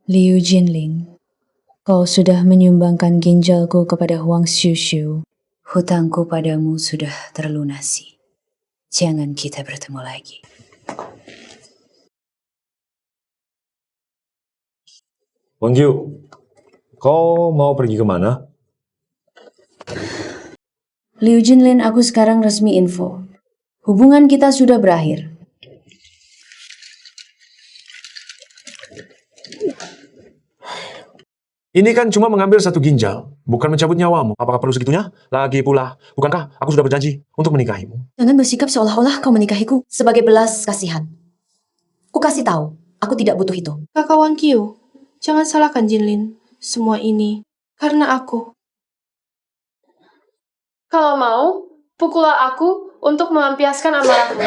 Liu Jinling, kau sudah menyumbangkan ginjalku kepada Huang Xiushu. Hutangku padamu sudah terlunasi. Jangan kita bertemu lagi. Wang Qiu, kau mau pergi kemana? Liu Jinlin, aku sekarang resmi info. Hubungan kita sudah berakhir. Ini kan cuma mengambil satu ginjal, bukan mencabut nyawamu. Apakah perlu segitunya? Lagi pula, bukankah aku sudah berjanji untuk menikahimu? Jangan bersikap seolah-olah kau menikahiku sebagai belas kasihan. Ku kasih tahu, aku tidak butuh itu. Kakak Wang Qiu, jangan salahkan Jinlin. Semua ini karena aku. Kalau mau, pukullah aku untuk melampiaskan amarahmu.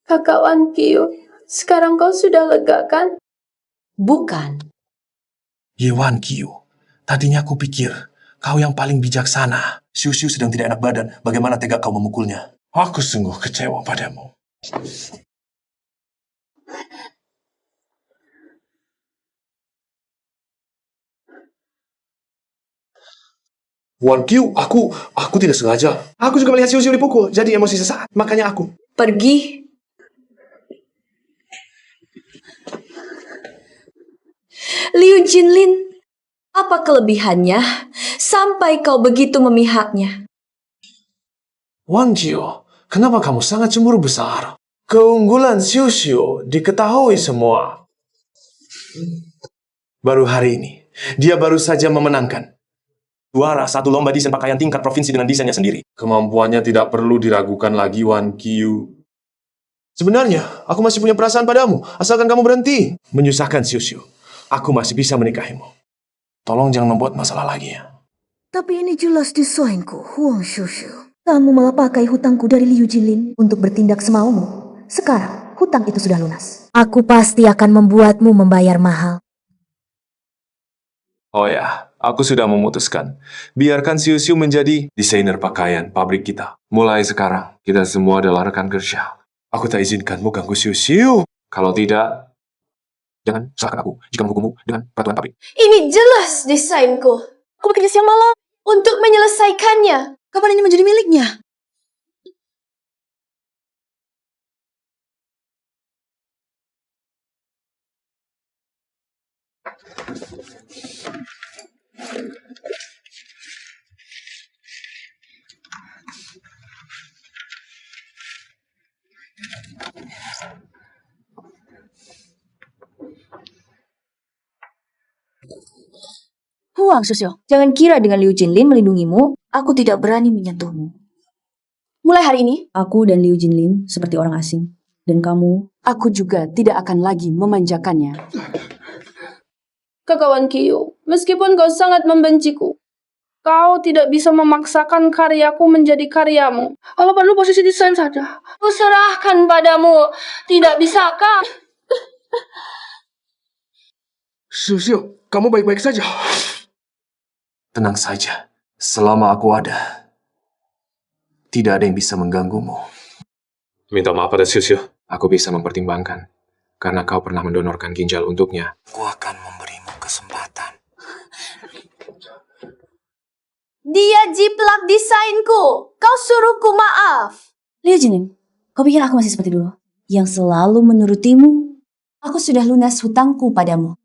Kakak Wang Qiu, sekarang kau sudah lega kan? Bukan. Ye Wan Qiu, tadinya aku pikir kau yang paling bijaksana. Xiu sedang tidak enak badan. Bagaimana tega kau memukulnya? Aku sungguh kecewa padamu. Wan Qiu, aku tidak sengaja. Aku juga melihat Xiu dipukul, jadi emosi sesaat. Makanya aku. Pergi. Liu Jinlin, apa kelebihannya sampai kau begitu memihaknya? Wang Qiu, kenapa kamu sangat cemburu besar? Keunggulan Xiu diketahui semua. Baru hari ini, dia baru saja memenangkan juara satu lomba desain pakaian tingkat provinsi dengan desainnya sendiri. Kemampuannya tidak perlu diragukan lagi, Wan Qiu. Sebenarnya, aku masih punya perasaan padamu, asalkan kamu berhenti menyusahkan Xiu. Aku masih bisa menikahimu. Tolong jangan membuat masalah lagi ya. Tapi ini jelas desainku, Huang Xiushu. Kamu malah pakai hutangku dari Liu Jinlin untuk bertindak semaumu. Sekarang, hutang itu sudah lunas. Aku pasti akan membuatmu membayar mahal. Oh ya, aku sudah memutuskan. Biarkan Xiu menjadi desainer pakaian pabrik kita. Mulai sekarang, kita semua adalah rekan kerja. Aku tak izinkanmu ganggu Xiu. Kalau tidak, jangan salahkan aku jika menghukummu dengan peraturan pabrik. Ini jelas desainku. Aku bekerja siang malam untuk menyelesaikannya. Kapan ini menjadi miliknya? Huang Xiushu, jangan kira dengan Liu Jinlin melindungimu, aku tidak berani menyentuhmu. Mulai hari ini, Aku dan Liu Jinlin seperti orang asing. Dan kamu, aku juga tidak akan lagi memanjakannya. Kakak Wan Qiu, meskipun kau sangat membenciku, kau tidak bisa memaksakan karyaku menjadi karyamu. Kalau perlu posisi desain saja. Kuserahkan padamu. Tidak bisakah? Xiu, kamu baik-baik saja. Tenang saja. Selama aku ada, tidak ada yang bisa mengganggumu. Minta maaf pada Xiu. Aku bisa mempertimbangkan. Karena kau pernah mendonorkan ginjal untuknya. Aku akan memberimu kesempatan. Dia jiplak desainku. Kau suruhku maaf. Liu Jinlin, kau pikir aku masih seperti dulu? Yang selalu menurutimu? Aku sudah lunas hutangku padamu.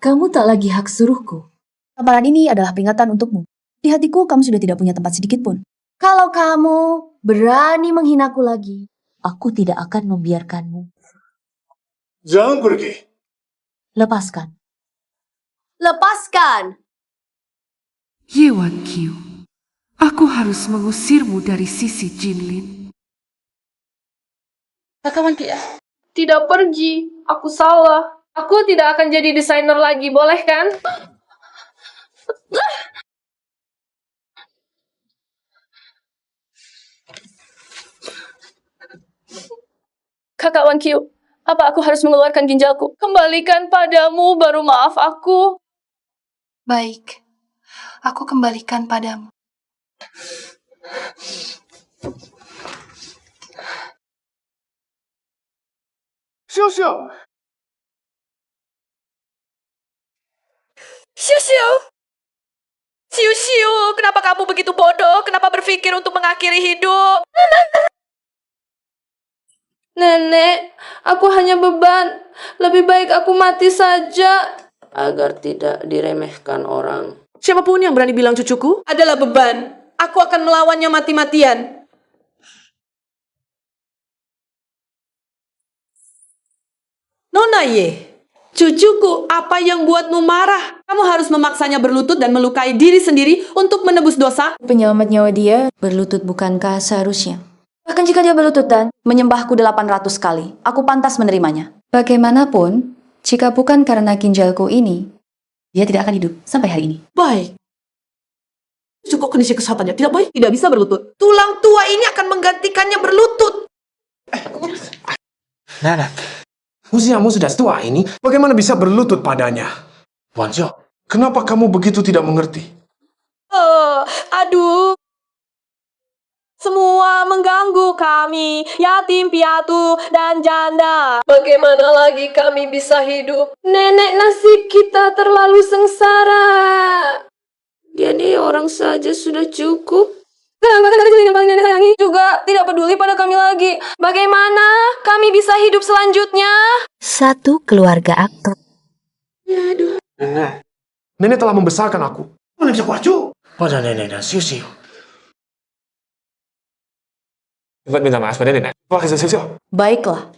Kamu tak lagi hak suruhku. Tamparan ini adalah peringatan untukmu. Di hatiku kamu sudah tidak punya tempat sedikit pun. Kalau kamu berani menghinaku lagi, aku tidak akan membiarkanmu. Jangan pergi. Lepaskan. Lepaskan. Ye Wan Qiu, aku harus mengusirmu dari sisi Jinlin. Kakak Wan Qiu, tidak pergi. Aku salah. Aku tidak akan jadi desainer lagi, boleh kan? Kakak Wan Qiu, apa aku harus mengeluarkan ginjalku? Kembalikan padamu, baru maaf aku. Baik, aku kembalikan padamu. Xiu, Xiu-xiu! Xiu-xiu, kenapa kamu begitu bodoh? Kenapa berpikir untuk mengakhiri hidup? Nenek, aku hanya beban. Lebih baik aku mati saja. Agar tidak diremehkan orang. Siapapun yang berani bilang cucuku adalah beban. Aku akan melawannya mati-matian. Nona Ye, cucuku, apa yang buatmu marah? Kamu harus memaksanya berlutut dan melukai diri sendiri untuk menebus dosa? Penyelamat nyawa dia berlutut bukankah seharusnya? Bahkan jika dia berlutut dan menyembahku 800 kali, aku pantas menerimanya. Bagaimanapun, jika bukan karena ginjalku ini, dia tidak akan hidup sampai hari ini. Baik. Cukup kondisi kesehatannya tidak baik, tidak bisa berlutut. Tulang tua ini akan menggantikannya berlutut. Nana, usiamu sudah tua ini, bagaimana bisa berlutut padanya? Wanjo, kenapa kamu begitu tidak mengerti? Aduh. Semua mengganggu kami, yatim piatu dan janda. Bagaimana lagi kami bisa hidup? Nenek, nasib kita terlalu sengsara. Jadi orang saja sudah cukup. Juga tidak peduli pada kami lagi. Bagaimana kami bisa hidup selanjutnya? Satu keluarga aktor. Nenek telah membesarkan aku. Pada nenek dan siu-siu. Cepat minta maaf pada nenek. Wah, siu-siu. Baiklah.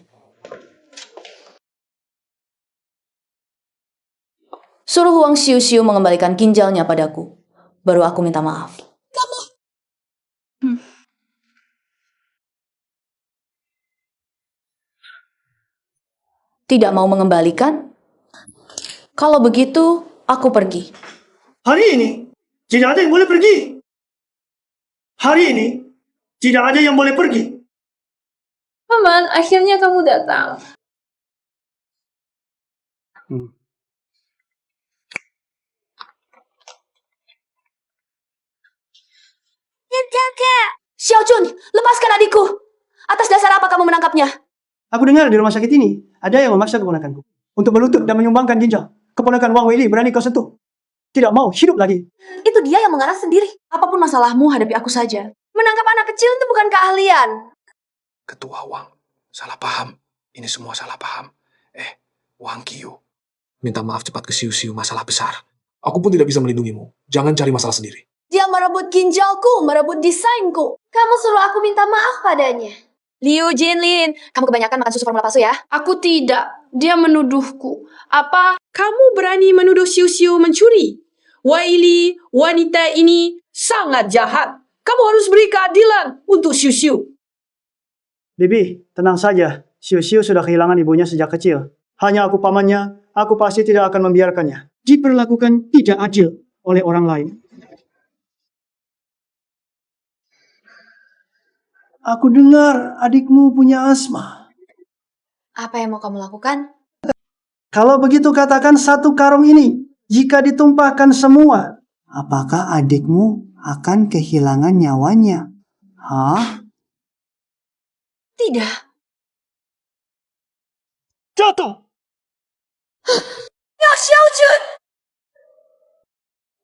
Suruh Huang Xiu-xiu mengembalikan ginjalnya padaku. Baru aku minta maaf. Tidak mau mengembalikan? Kalau begitu, aku pergi. Hari ini tidak ada yang boleh pergi. Hari ini tidak ada yang boleh pergi. Paman, akhirnya kamu datang. Xiao Jun, lepaskan adikku. Atas dasar apa kamu menangkapnya? Aku dengar di rumah sakit ini ada yang memaksa keponakanku untuk berlutut dan menyumbangkan ginjal. Keponakan Wang Weili berani kau sentuh. Tidak mau hidup lagi. Itu dia yang mengarah sendiri. Apapun masalahmu, hadapi aku saja. Menangkap anak kecil itu bukan keahlian. Ketua Wang, salah paham. Ini semua salah paham. Wang Qiu. Minta maaf cepat ke siu-siu, masalah besar. Aku pun tidak bisa melindungimu. Jangan cari masalah sendiri. Dia merebut ginjalku, merebut desainku. Kamu suruh aku minta maaf padanya. Liu Jinlin, kamu kebanyakan makan susu formula palsu ya? Aku tidak. Dia menuduhku. Apa? Kamu berani menuduh Xiu-xiu mencuri? Weili, wanita ini sangat jahat. Kamu harus beri keadilan untuk Xiu-xiu. Bibi, tenang saja. Xiu-xiu sudah kehilangan ibunya sejak kecil. Hanya aku pamannya, aku pasti tidak akan membiarkannya diperlakukan tidak adil oleh orang lain. Aku dengar adikmu punya asma. Apa yang mau kamu lakukan? Kalau begitu katakan satu karung ini, jika ditumpahkan semua, apakah adikmu akan kehilangan nyawanya? Hah? Tidak. Jatuh! Ya, Xiao Jun!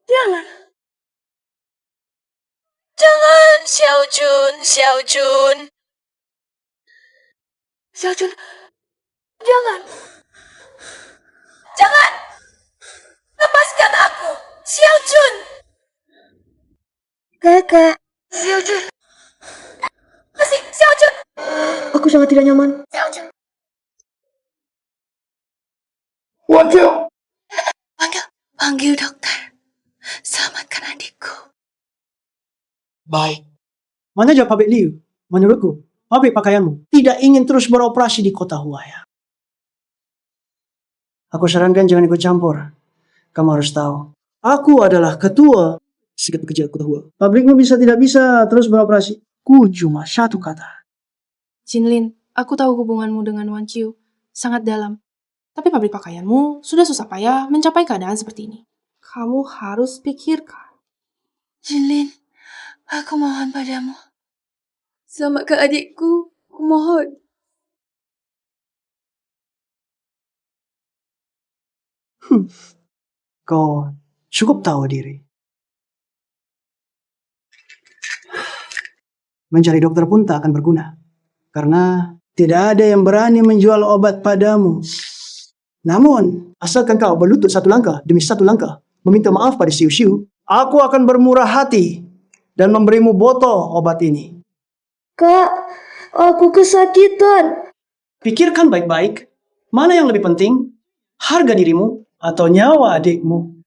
Jangan. Jangan, Xiao Jun, Xiao Jun. Xiao Jun, jangan. Jangan! Lepaskan aku, Xiao Jun! Kakak, Xiao Jun! Masih, Xiao Jun! aku sangat tidak nyaman. Xiao Jun! Wanjo! Panggil dokter. Selamatkan adikku. Baik. Mana jawab pabrik Liu? Menurutku, pabrik pakaianmu tidak ingin terus beroperasi di kota Huaya. Aku sarankan jangan ikut campur. Kamu harus tahu, aku adalah ketua Serikat Pekerja Kota Huaya. Pabrikmu tidak bisa terus beroperasi. Ku cuma satu kata. Jinlin, aku tahu hubunganmu dengan Wan Qiu sangat dalam. Tapi pabrik pakaianmu sudah susah payah mencapai keadaan seperti ini. Kamu harus pikirkan. Jinlin, aku mohon padamu. Selamatkan adikku. Aku mohon. Kau cukup tahu diri. Mencari dokter pun tak akan berguna. Karena tidak ada yang berani menjual obat padamu. Namun, asalkan kau berlutut satu langkah demi satu langkah, meminta maaf pada Siu-Siu, aku akan bermurah hati dan memberimu botol obat ini. Kak, aku kesakitan. Pikirkan baik-baik, mana yang lebih penting, harga dirimu atau nyawa adikmu.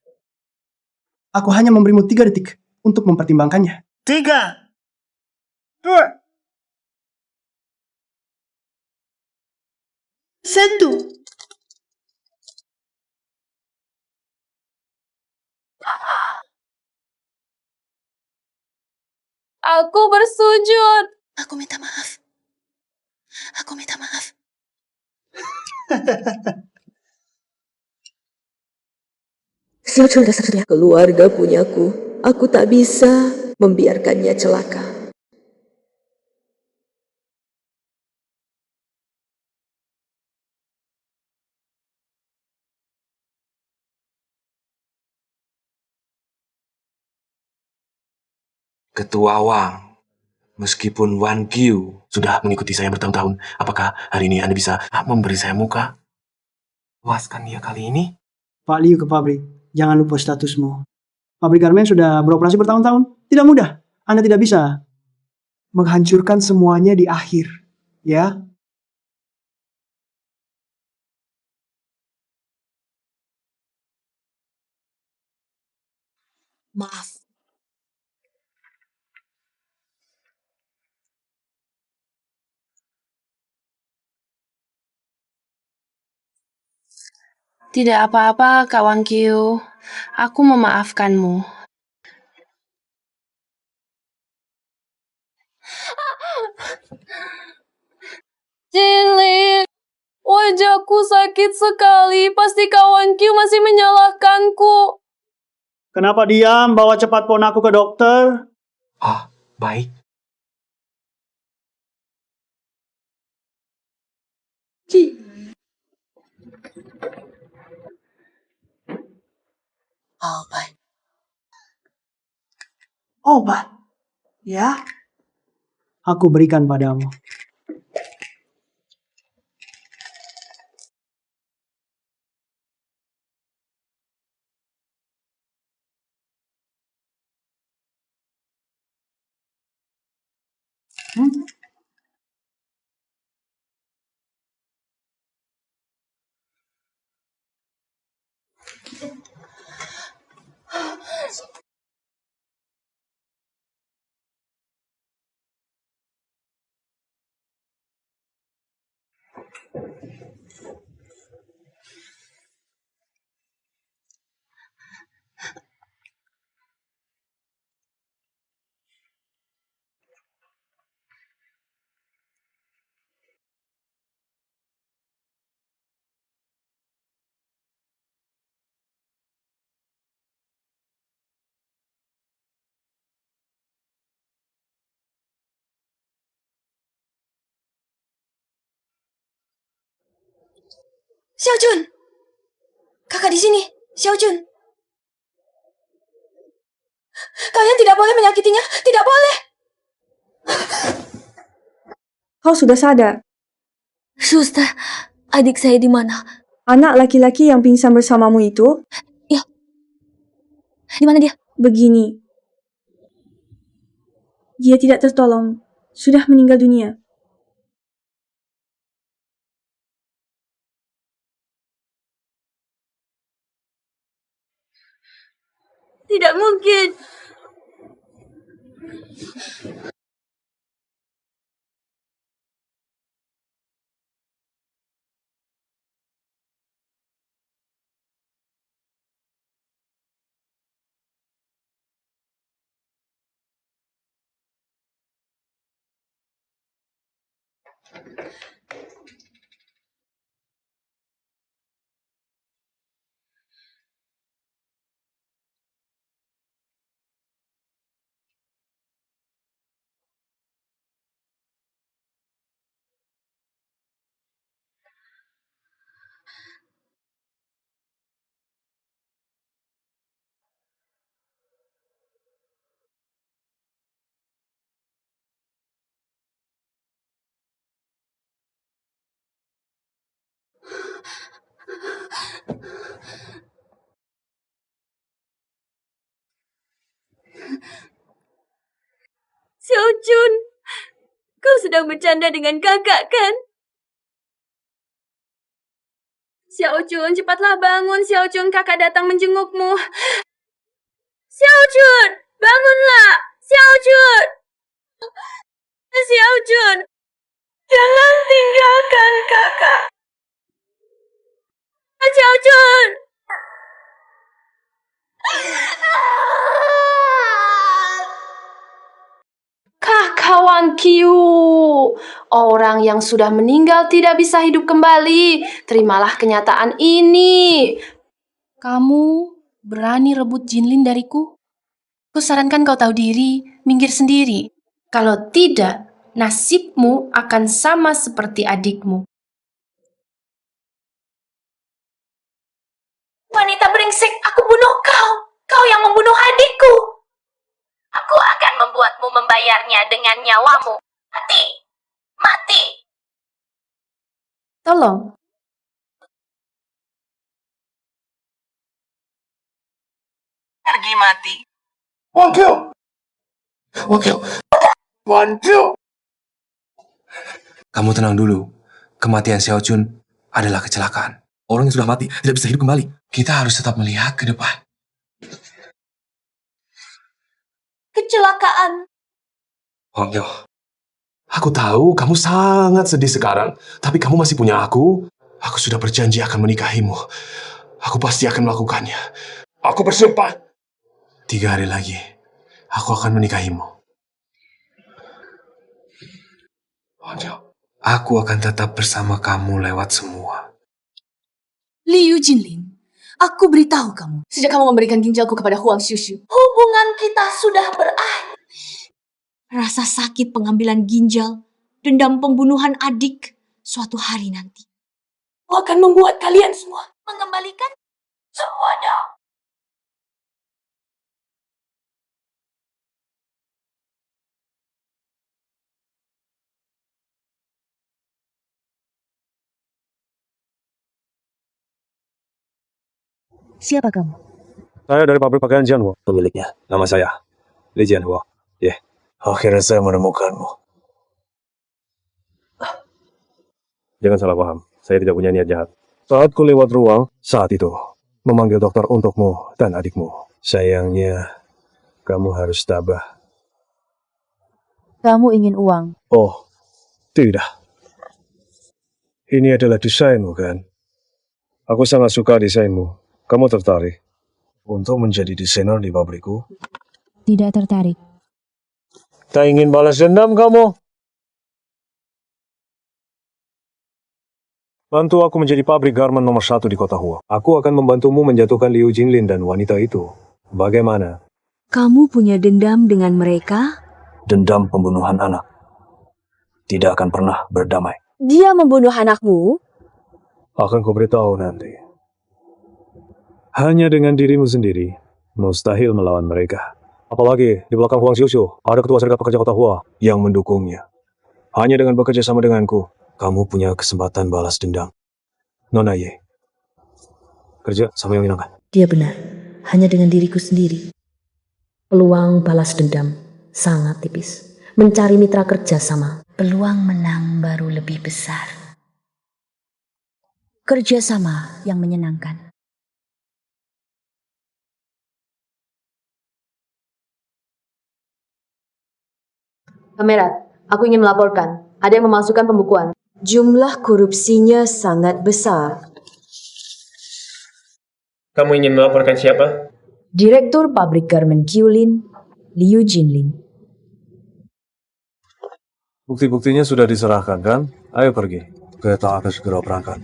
Aku hanya memberimu 3 detik untuk mempertimbangkannya. 3, 2, 1. Aku bersujud. Aku minta maaf. Aku minta maaf. Xiaochun sudah keluarga punyaku. Aku tak bisa membiarkannya celaka. Ketua Wang, meskipun Wan Qiu sudah mengikuti saya bertahun-tahun, apakah hari ini Anda bisa memberi saya muka? Puaskan dia kali ini? Pak Liu ke pabrik, jangan lupa statusmu. Pabrik garmen sudah beroperasi bertahun-tahun. Tidak mudah. Anda tidak bisa menghancurkan semuanya di akhir. Ya, Maaf. Tidak apa-apa, Kak Wangkyu. Aku memaafkanmu. Jinlin, wajahku sakit sekali. Pasti Kak Wangkyu masih menyalahkanku. kenapa diam? Bawa cepat ponaku ke dokter. Ah, baik. Obat. Obat. Ya, aku berikan padamu. Xiaojun! Kakak di sini, Xiaojun. Kalian tidak boleh menyakitinya, tidak boleh. Kau sudah sadar? Suster, adik saya di mana? Anak laki-laki yang pingsan bersamamu itu? Ya. Di mana dia? Begini. Dia tidak tertolong. Sudah meninggal dunia. Tidak mungkin. Xiao Jun, kau sedang bercanda dengan kakak kan? Xiao Jun, cepatlah bangun. Xiao Jun, kakak datang menjengukmu. Xiao Jun, bangunlah. Xiao Jun. Xiao Jun, jangan tinggalkan kakak. Xiao Jun. Kawan Q, orang yang sudah meninggal tidak bisa hidup kembali. Terimalah kenyataan ini. Kamu berani rebut Jinlin dariku? Kusarankan kau tahu diri, minggir sendiri. Kalau tidak, nasibmu akan sama seperti adikmu. Wanita brengsek, aku bunuh kau. Kau yang membunuh adikku. Aku akan membuatmu membayarnya dengan nyawamu. Mati. Mati. Tolong. Pergi mati. Wang Qiu! Kamu tenang dulu. Kematian Xiao Jun adalah kecelakaan. Orang yang sudah mati tidak bisa hidup kembali. Kita harus tetap melihat ke depan. Kecelakaan. Wang Qiu, aku tahu kamu sangat sedih sekarang. Tapi kamu masih punya aku. Aku sudah berjanji akan menikahimu. Aku pasti akan melakukannya. Aku bersumpah. 3 hari lagi, aku akan menikahimu. Wang Qiu, aku akan tetap bersama kamu lewat semua. Liu Jinlin, aku beritahu kamu. Sejak kamu memberikan ginjalku kepada Huang Xiushu, Hubungan kita sudah berakhir. rasa sakit pengambilan ginjal, dendam pembunuhan adik, suatu hari nanti Akan membuat kalian semua mengembalikan semuanya. Siapa kamu? Saya dari pabrik pakaian Jianhua. Pemiliknya, nama saya Li Jianhua. Akhirnya saya menemukanmu. Jangan salah paham, saya tidak punya niat jahat. Saat ku lewat ruang, saat itu, memanggil dokter untukmu dan adikmu. Sayangnya, kamu harus tabah. Kamu ingin uang? Oh, tidak. Ini adalah desainmu, kan? Aku sangat suka desainmu. Kamu tertarik untuk menjadi desainer di pabrikku? Tidak tertarik. Tak ingin balas dendam kamu? Bantu aku menjadi pabrik garment nomor 1 di kota Hua. Aku akan membantumu menjatuhkan Liu Jinlin dan wanita itu. Bagaimana? Kamu punya dendam dengan mereka? Dendam pembunuhan anak tidak akan pernah berdamai. Dia membunuh anakmu? Akan kuberitahu nanti. Hanya dengan dirimu sendiri, mustahil melawan mereka. Apalagi di belakang Huang Xiushu, ada ketua serikat pekerja kota Hua yang mendukungnya. Hanya dengan bekerja sama denganku, Kamu punya kesempatan balas dendam. Nona Ye. Kerja sama yang menyenangkan. Dia benar. Hanya dengan diriku sendiri. Peluang balas dendam sangat tipis. Mencari mitra kerja sama. Peluang menang baru lebih besar. Kerja sama yang menyenangkan. Kamerat, aku ingin melaporkan. Ada yang memasukkan pembukuan. Jumlah korupsinya sangat besar. Kamu ingin melaporkan siapa? Direktur pabrik garmen Qiulin, Liu Jinlin. Bukti-buktinya sudah diserahkan, kan? Ayo pergi. Kita akan segera berangkat.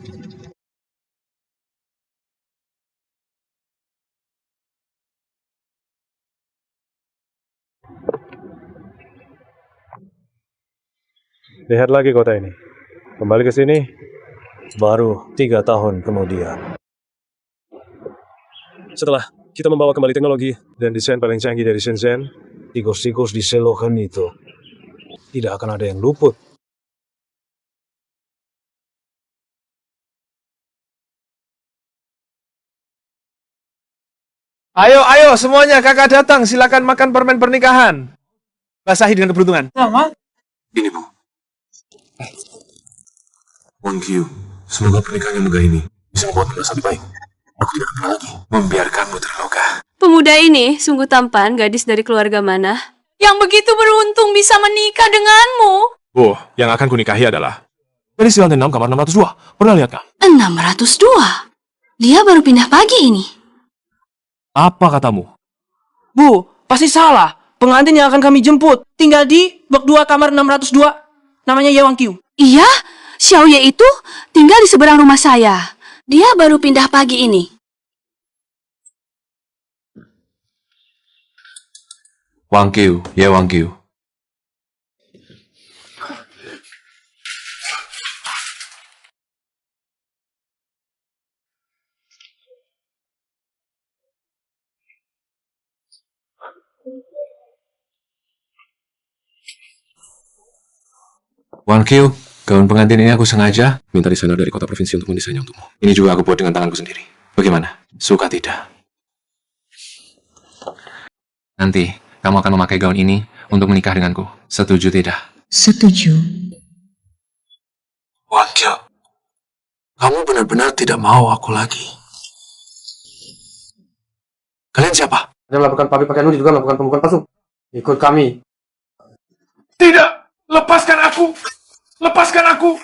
Lihat lagi kota ini. Kembali ke sini, baru 3 tahun kemudian. Setelah kita membawa kembali teknologi dan desain paling canggih dari Shenzhen, tikus-tikus di selokan itu tidak akan ada yang luput. Ayo semuanya, kakak datang. Silakan makan permen pernikahan. basahi dengan keberuntungan. Sama. Ini, Bu. Wang Qiu, semoga pernikahan yang megah ini bisa membuat merasa lebih baik. Aku tidak akan lagi membiarkanmu terluka. Pemuda ini sungguh tampan, gadis dari keluarga mana yang begitu beruntung bisa menikah denganmu. Bu, yang akan kunikahi adalah dari lantai 6 kamar 602. Pernah lihat kan? 602? Dia baru pindah pagi ini. Apa katamu? Bu, pasti salah. Pengantin yang akan kami jemput tinggal di blok 2 kamar 602. Namanya Ye Wang Qiu. Iya, Xiao Ye itu tinggal di seberang rumah saya. Dia baru pindah pagi ini. Wang Qiu, Ye Wang Qiu. Wang Qiu, gaun pengantin ini aku sengaja minta desainer dari kota provinsi untuk mendesainnya untukmu. Ini juga aku buat dengan tanganku sendiri. Bagaimana? Suka tidak? Nanti, kamu akan memakai gaun ini untuk menikah denganku. Setuju tidak? Setuju. Wang Qiu, kamu benar-benar tidak mau aku lagi. Kalian siapa? Anda melakukan pabrik pakaian juga melakukan pembukaan palsu. Ikut kami. Tidak! Lepaskan aku! Lepaskan aku!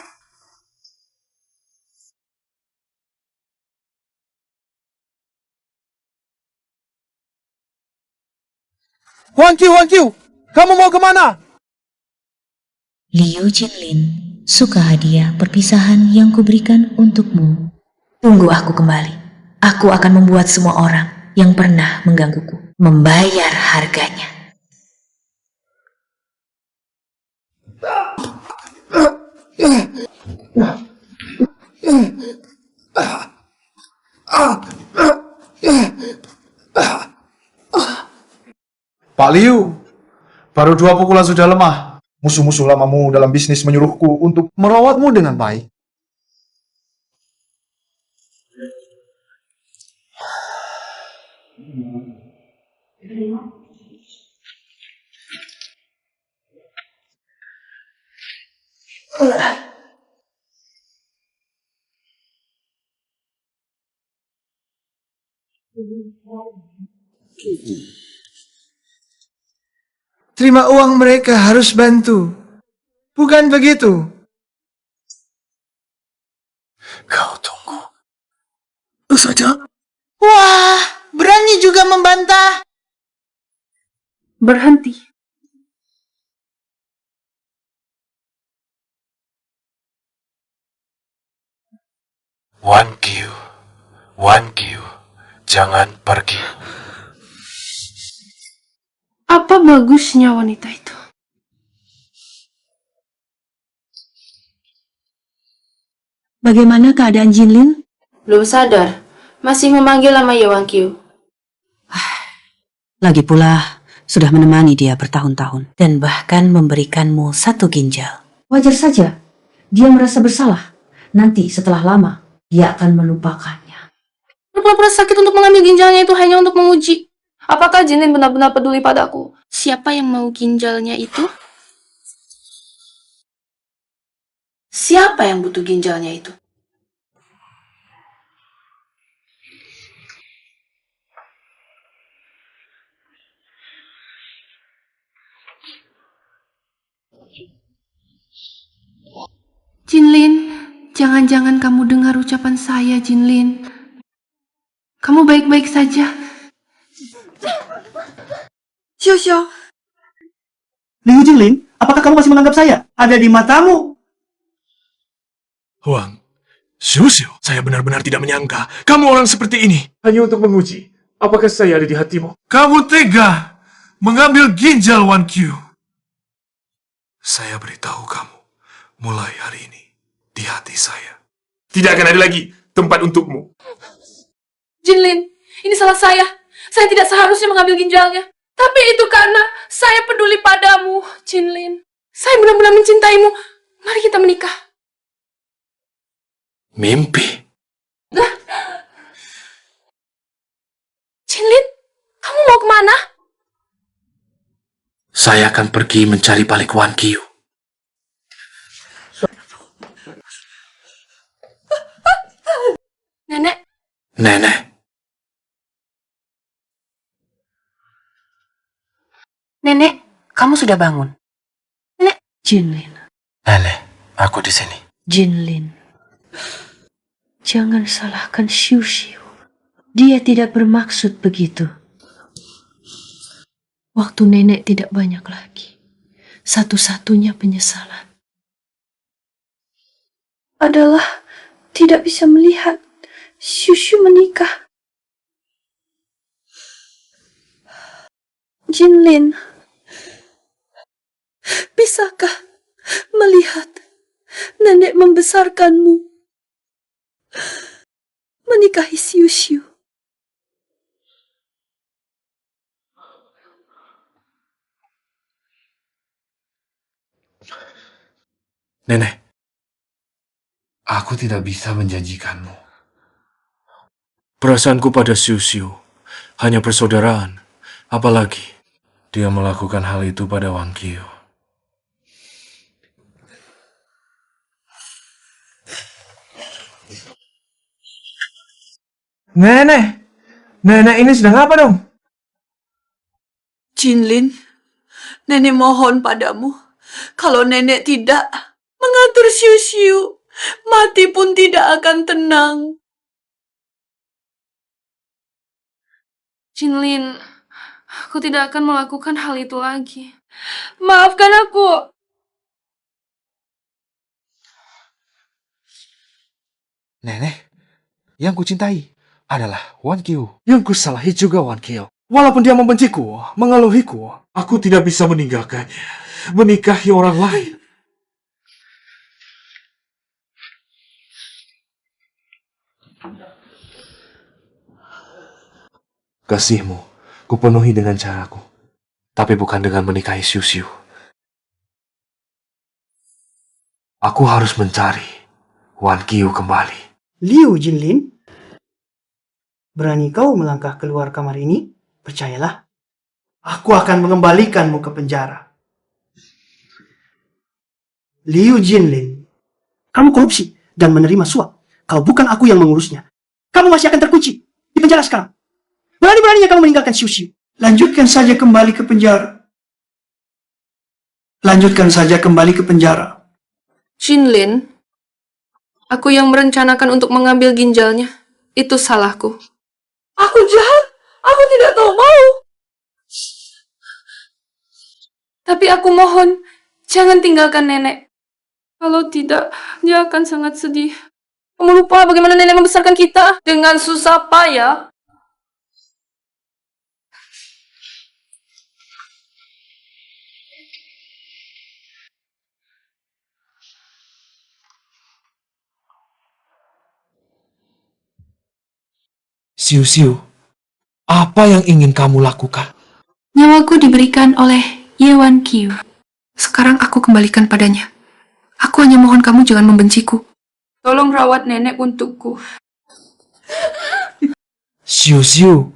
Wang Qiu, kamu mau kemana? Liu Jinlin suka hadiah perpisahan yang kuberikan untukmu. Tunggu aku kembali. Aku akan membuat semua orang yang pernah menggangguku membayar harganya. Pak Liu, baru 2 pukulan sudah lemah. Musuh-musuh lamamu dalam bisnis menyuruhku untuk merawatmu dengan baik. Terima uang mereka harus bantu. Bukan begitu? Kau tunggu. Saja. Wah, berani juga membantah. Berhenti. Wang Qiu, jangan pergi. Apa bagusnya wanita itu? Bagaimana keadaan Jinlin? Belum sadar. Masih memanggil nama Ye Wang Qiu. Lagi pula, sudah menemani dia bertahun-tahun. Dan bahkan memberikanmu 1 ginjal. Wajar saja. Dia merasa bersalah. Nanti setelah lama, dia akan melupakannya. Pura-pura sakit untuk mengambil ginjalnya itu hanya untuk menguji. Apakah Jinlin benar-benar peduli padaku? Siapa yang mau ginjalnya itu? Siapa yang butuh ginjalnya itu? Jinlin, jangan-jangan kamu dengar ucapan saya, Jinlin. Kamu baik-baik saja. Xiao. Liu Jinlin, apakah kamu masih menganggap saya ada di matamu? Huang, saya benar-benar tidak menyangka kamu orang seperti ini. Hanya untuk menguji, apakah saya ada di hatimu? Kamu tega mengambil ginjal Wang Qiu. Saya beritahu kamu, mulai hari ini, di hati saya tidak akan ada lagi tempat untukmu. Jinlin, ini salah saya. Saya tidak seharusnya mengambil ginjalnya. Tapi itu karena saya peduli padamu, Jinlin. Saya benar-benar mencintaimu. Mari kita menikah. Mimpi? Jinlin, kamu mau kemana? Saya akan pergi mencari balik Wan Qiu. Nenek, Nenek, Nenek, kamu sudah bangun? Nenek, Jinlin, Nenek, aku di sini. Jinlin. Jangan salahkan Xiu Xiu. Dia tidak bermaksud begitu. Waktu nenek tidak banyak lagi. Satu-satunya penyesalan adalah tidak bisa melihat Xiu Xiu menikah. Jinlin, bisakah melihat nenek membesarkanmu menikahi Xiu Xiu? Nenek, aku tidak bisa menjanjikanmu. Perasaanku pada Xiu Xiu hanya persaudaraan. Apalagi dia melakukan hal itu pada Wang Qiu. Nenek ini sedang apa dong? Jinlin, nenek mohon padamu, kalau nenek tidak mengatur Xiu Xiu, mati pun tidak akan tenang. Jinlin, aku tidak akan melakukan hal itu lagi. Maafkan aku. Nenek, yang kucintai adalah Wan Qiu. Yang kusalahi juga Wan Qiu. Walaupun dia membenciku, mengeluhiku, aku tidak bisa meninggalkannya, menikahi orang lain. Kasihmu, kupenuhi dengan caraku, tapi bukan dengan menikahi Xiu Xiu. Aku harus mencari Wan Qiu kembali. Liu Jinlin, berani kau melangkah keluar kamar ini? Percayalah, aku akan mengembalikanmu ke penjara. Liu Jinlin, kamu korupsi dan menerima suap. Kalau bukan aku yang mengurusnya, kamu masih akan terkunci di penjara sekarang. Berani-beraninya kamu meninggalkan Xiu Xiu. Lanjutkan saja kembali ke penjara. Lanjutkan saja kembali ke penjara. Jinlin, aku yang merencanakan untuk mengambil ginjalnya. Itu salahku. Aku jahat. Aku tidak tahu mau. Tapi aku mohon, jangan tinggalkan nenek. Kalau tidak, dia akan sangat sedih. Kamu lupa bagaimana nenek membesarkan kita dengan susah payah. Xiu Xiu, apa yang ingin kamu lakukan? Nyawaku diberikan oleh Ye Wan Qiu. Sekarang aku kembalikan padanya. Aku hanya mohon kamu jangan membenciku. Tolong rawat nenek untukku. Xiu Xiu,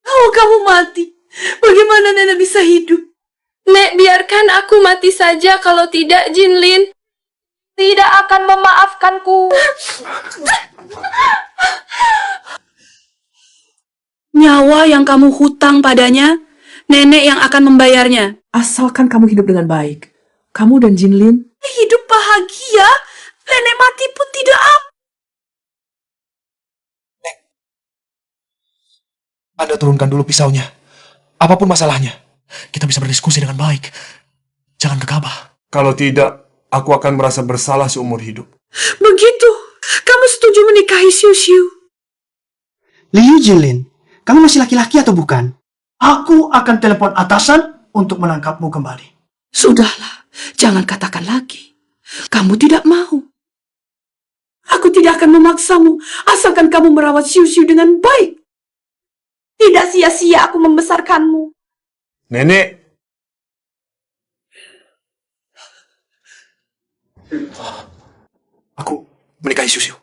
Kalau kamu mati, bagaimana nenek bisa hidup? Nek, biarkan aku mati saja, kalau tidak Jinlin tidak akan memaafkanku. Nyawa yang kamu hutang padanya, nenek yang akan membayarnya. Asalkan kamu hidup dengan baik. Kamu dan Jinlin Hidup bahagia, nenek mati pun tidak apa. Anda turunkan dulu pisaunya. Apapun masalahnya, kita bisa berdiskusi dengan baik. Jangan gegabah. Kalau tidak, aku akan merasa bersalah seumur hidup. Begitu, kamu setuju menikahi Xiu Xiu? Liu Jinlin, kamu masih laki-laki atau bukan? Aku akan telepon atasan untuk menangkapmu kembali. Sudahlah, jangan katakan lagi. Kamu tidak mau. Aku tidak akan memaksamu, asalkan kamu merawat Xiu Xiu dengan baik. Tidak sia-sia aku membesarkanmu. Nenek. Aku menikahi Xiu Xiu.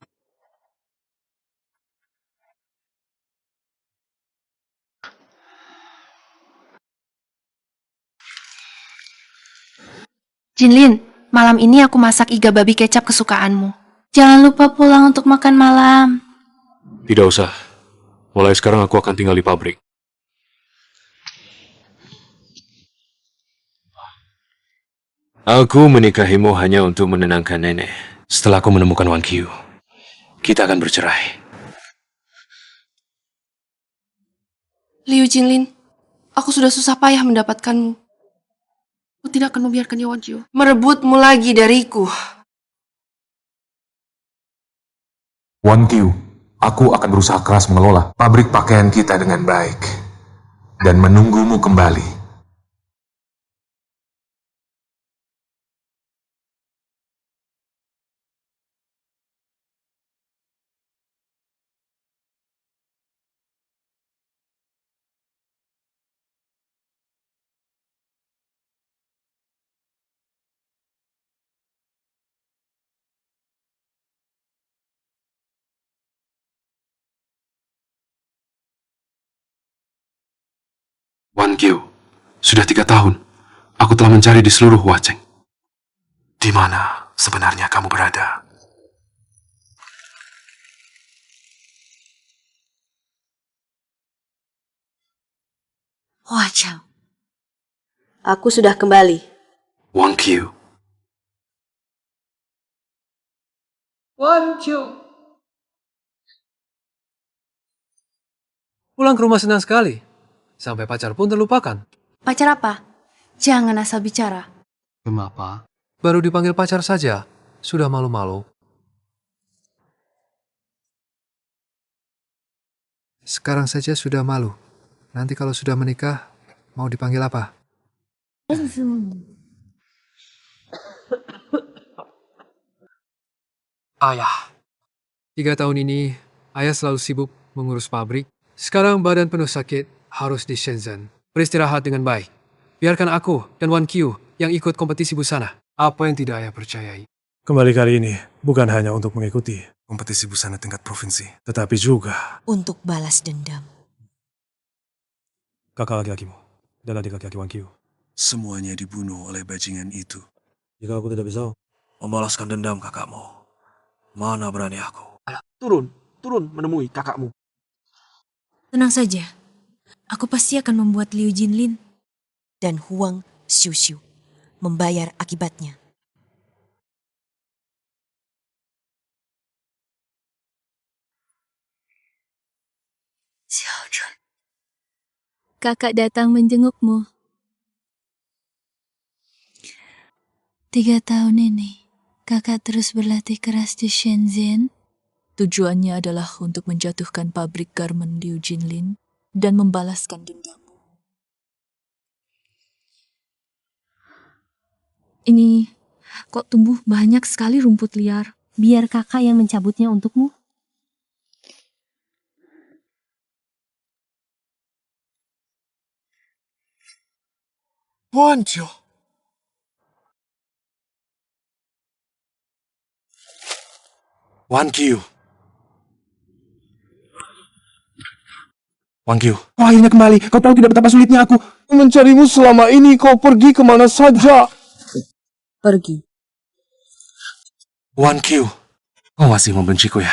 Jinlin, malam ini aku masak iga babi kecap kesukaanmu. Jangan lupa pulang untuk makan malam. Tidak usah. Mulai sekarang aku akan tinggal di pabrik. Aku menikahimu hanya untuk menenangkan nenek. Setelah aku menemukan Wan Qiu, kita akan bercerai. Liu Jinlin, aku sudah susah payah mendapatkanmu. Aku tidak akan membiarkan Wan Qiu Merebutmu lagi dariku. Wan Qiu, aku akan berusaha keras mengelola pabrik pakaian kita dengan baik dan menunggumu kembali. Wan Qiu, sudah 3 tahun. Aku telah mencari di seluruh Huacheng. Di mana sebenarnya kamu berada? Huacheng. Aku sudah kembali. Wan Qiu. Wan Qiu. Pulang ke rumah senang sekali. Sampai pacar pun terlupakan. Pacar apa? Jangan asal bicara. Kenapa? Baru dipanggil pacar saja. Sudah malu-malu. Sekarang saja sudah malu. Nanti kalau sudah menikah, mau dipanggil apa? Ayah. 3 tahun ini, ayah selalu sibuk mengurus pabrik. Sekarang badan penuh sakit, harus di Shenzhen. Beristirahat dengan baik. Biarkan aku dan Wan Qiu yang ikut kompetisi busana. Apa yang tidak ayah percayai? Kembali kali ini bukan hanya untuk mengikuti kompetisi busana tingkat provinsi, tetapi juga Untuk balas dendam. kakak laki-lakimu dan adik laki-laki Wan Qiu. Semuanya dibunuh oleh bajingan itu. Jika aku tidak bisa Membalaskan dendam kakakmu, mana berani aku? Ayo, turun menemui kakakmu. Tenang saja. Aku pasti akan membuat Liu Jinlin dan Huang Xiuxiu membayar akibatnya. Xiaojun. Kakak datang menjengukmu. 3 tahun ini, kakak terus berlatih keras di Shenzhen. Tujuannya adalah untuk menjatuhkan pabrik garmen Liu Jinlin dan membalaskan dendam. Ini kok tumbuh banyak sekali rumput liar. Biar kakak yang mencabutnya untukmu. Wan Qiu. Wan Qiu. Wan Qiu. Oh, akhirnya kembali. Kau tahu tidak betapa sulitnya aku mencarimu selama ini. Kau pergi kemana saja? Pergi. Wan Qiu. Kau masih membenciku ya?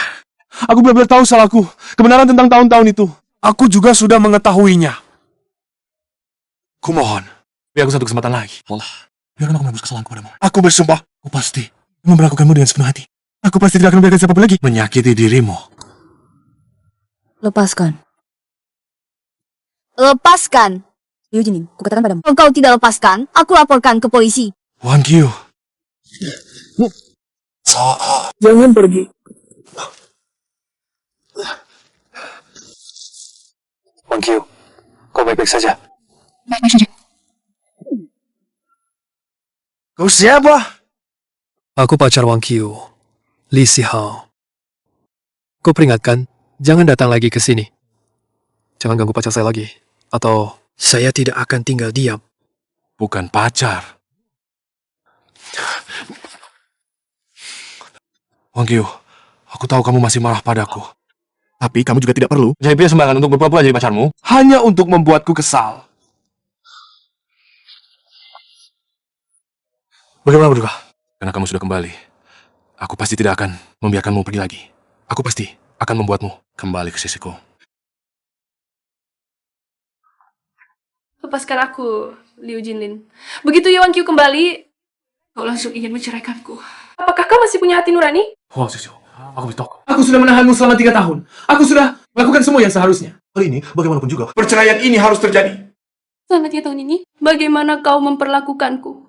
Aku benar-benar tahu salahku. Kebenaran tentang tahun-tahun itu. Aku juga sudah mengetahuinya. Kumohon, beri aku satu kesempatan lagi. Biarkan aku menebus kesalahanku padamu. Aku bersumpah. Aku pasti memperlakukanmu dengan sepenuh hati. Aku pasti tidak akan membiarkan siapapun lagi menyakiti dirimu. Lepaskan. Lepaskan. Liu Jinlin, kukatakan padamu. Kalau kau tidak lepaskan, aku laporkan ke polisi. Wan Qiu. Jangan pergi. Wan Qiu, kau baik-baik saja? Baik-baik saja. Kau siapa? Aku pacar Wang Qiu, Li Sihao. Kau peringatkan, jangan datang lagi ke sini. Jangan ganggu pacar saya lagi, atau saya tidak akan tinggal diam. Bukan pacar. Wang Qiu, aku tahu kamu masih marah padaku. Tapi kamu juga tidak perlu Jadi sembarangan untuk berpura-pura jadi pacarmu. hanya untuk membuatku kesal. Bagaimana berdua? Karena kamu sudah kembali, aku pasti tidak akan membiarkanmu pergi lagi. Aku pasti akan membuatmu kembali ke sisiku. Lepaskan aku, Liu Jinlin. Begitu Yuan Qiu kembali, kau langsung ingin menceraikanku. Apakah kau masih punya hati nurani? Huang Xiuxiu, aku beritahu. Aku sudah menahanmu selama 3 tahun. Aku sudah melakukan semua yang seharusnya. Kali ini, bagaimanapun juga, perceraian ini harus terjadi. Selama 3 tahun ini, bagaimana kau memperlakukanku?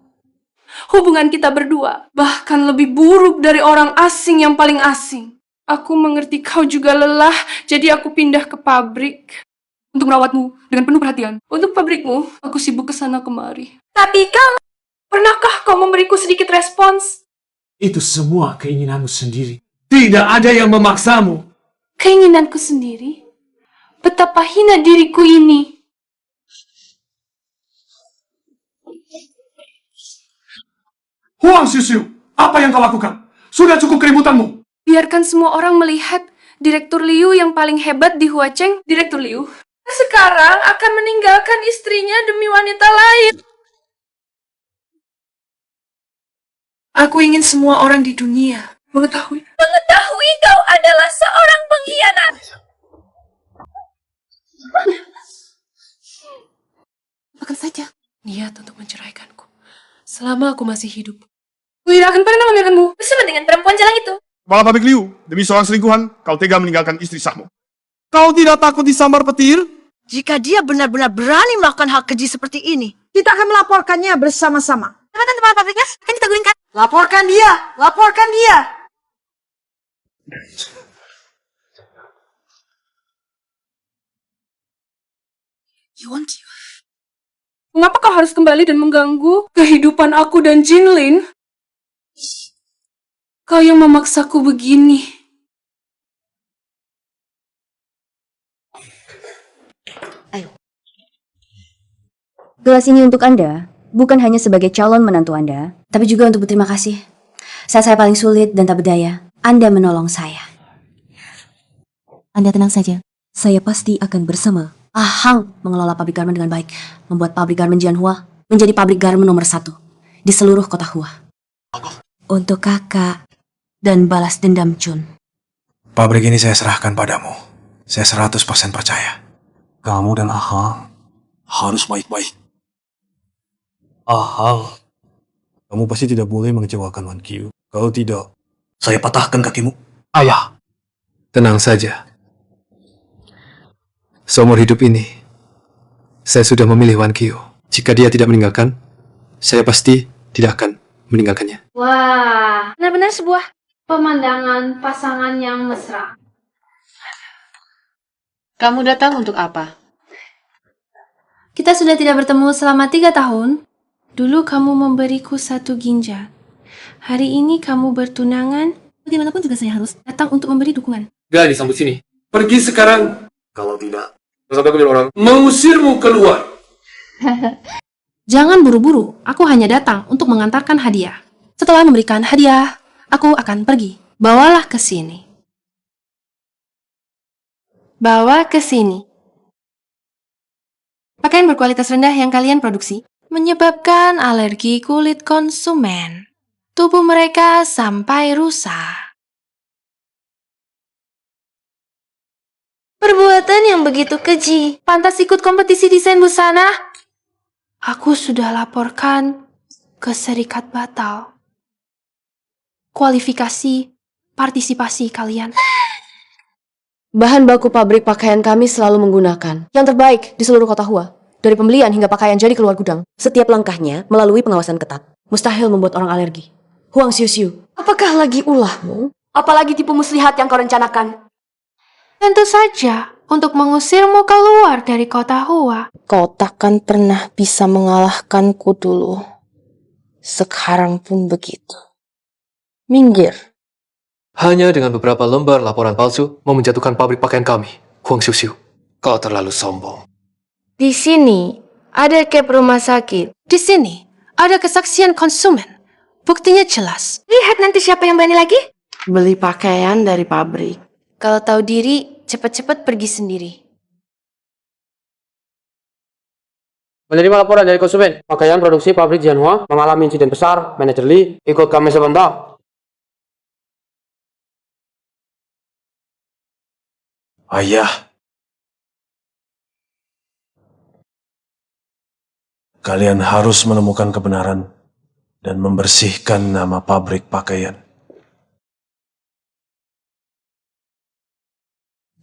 Hubungan kita berdua bahkan lebih buruk dari orang asing yang paling asing. Aku mengerti kau juga lelah, jadi aku pindah ke pabrik untuk merawatmu dengan penuh perhatian. Untuk pabrikmu, aku sibuk ke sana kemari. Tapi pernahkah kau memberiku sedikit respons? Itu semua keinginanmu sendiri. Tidak ada yang memaksamu. Keinginanku sendiri? Betapa hina diriku ini. Huang Xiuxiu, apa yang kau lakukan? Sudah cukup keributanmu. Biarkan semua orang melihat Direktur Liu yang paling hebat di Huacheng, Direktur Liu. Sekarang akan meninggalkan istrinya demi wanita lain. Aku ingin semua orang di dunia mengetahui kau adalah seorang pengkhianat. Akan saja niat untuk menceraikanku selama aku masih hidup. Aku tidak akan pernah membiarkanmu bersama dengan perempuan jalan itu. Kepala pabrik Liu, demi seorang selingkuhan, kau tega meninggalkan istri sahmu. Kau tidak takut disambar petir? Jika dia benar-benar berani melakukan hal keji seperti ini, kita akan melaporkannya bersama-sama. Jabatan kepala pabriknya akan kita gulingkan. Laporkan dia! Laporkan dia! Yuan Qiu. Mengapa kau harus kembali dan mengganggu kehidupan aku dan Jinlin? Kau yang memaksaku begini. Gelas ini untuk Anda, bukan hanya sebagai calon menantu Anda, tapi juga untuk berterima kasih. Saat saya paling sulit dan tak berdaya, Anda menolong saya. Anda tenang saja, saya pasti akan bersama Ahang mengelola pabrik garmen dengan baik, membuat pabrik garmen Jianhua menjadi pabrik garmen nomor 1 di seluruh kota Hua. Untuk kakak dan balas dendam Chun. Pabrik ini saya serahkan padamu. Saya 100% percaya. Kamu dan Ahang harus baik-baik. Ahang, kamu pasti tidak boleh mengecewakan Wan Qiu. Kalau tidak, saya patahkan kakimu. Ayah, tenang saja. Seumur hidup ini, saya sudah memilih Wan Qiu. Jika dia tidak meninggalkan, saya pasti tidak akan meninggalkannya. Wah, benar-benar sebuah pemandangan pasangan yang mesra. Kamu datang untuk apa? Kita sudah tidak bertemu selama 3 tahun. Dulu kamu memberiku 1 ginjal. Hari ini kamu bertunangan. Bagaimanapun juga saya harus datang untuk memberi dukungan. Gak disambut sini. Pergi sekarang. Kalau tidak, orang mengusirmu keluar. Jangan buru-buru. Aku hanya datang untuk mengantarkan hadiah. Setelah memberikan hadiah, aku akan pergi. Bawalah ke sini. Bawa ke sini. Pakaian berkualitas rendah yang kalian produksi menyebabkan alergi kulit konsumen. Tubuh mereka sampai rusak. Perbuatan yang begitu keji. Pantas ikut kompetisi desain busana? Aku sudah laporkan ke serikat batal. Kualifikasi, partisipasi kalian. Bahan baku pabrik pakaian kami selalu menggunakan yang terbaik di seluruh kota Hua. Dari pembelian hingga pakaian jadi keluar gudang, setiap langkahnya melalui pengawasan ketat. Mustahil membuat orang alergi. Huang Xiuxiu, apakah lagi ulahmu? Apalagi tipu muslihat yang kau rencanakan? Tentu saja, untuk mengusirmu keluar dari kota Hua. Kau takkan pernah bisa mengalahkanku dulu. Sekarang pun begitu. Minggir. Hanya dengan beberapa lembar laporan palsu mau menjatuhkan pabrik pakaian kami. Huang Xiuxiu, kau terlalu sombong. Di sini ada cap rumah sakit. Di sini ada kesaksian konsumen. Buktinya jelas. Lihat nanti siapa yang berani lagi. Beli pakaian dari pabrik. Kalau tahu diri, cepat-cepat pergi sendiri. Menerima laporan dari konsumen, pakaian produksi pabrik Jianhua mengalami insiden besar. Manajer Lee, ikut kami sebentar. Ayah. Kalian harus menemukan kebenaran dan membersihkan nama pabrik pakaian.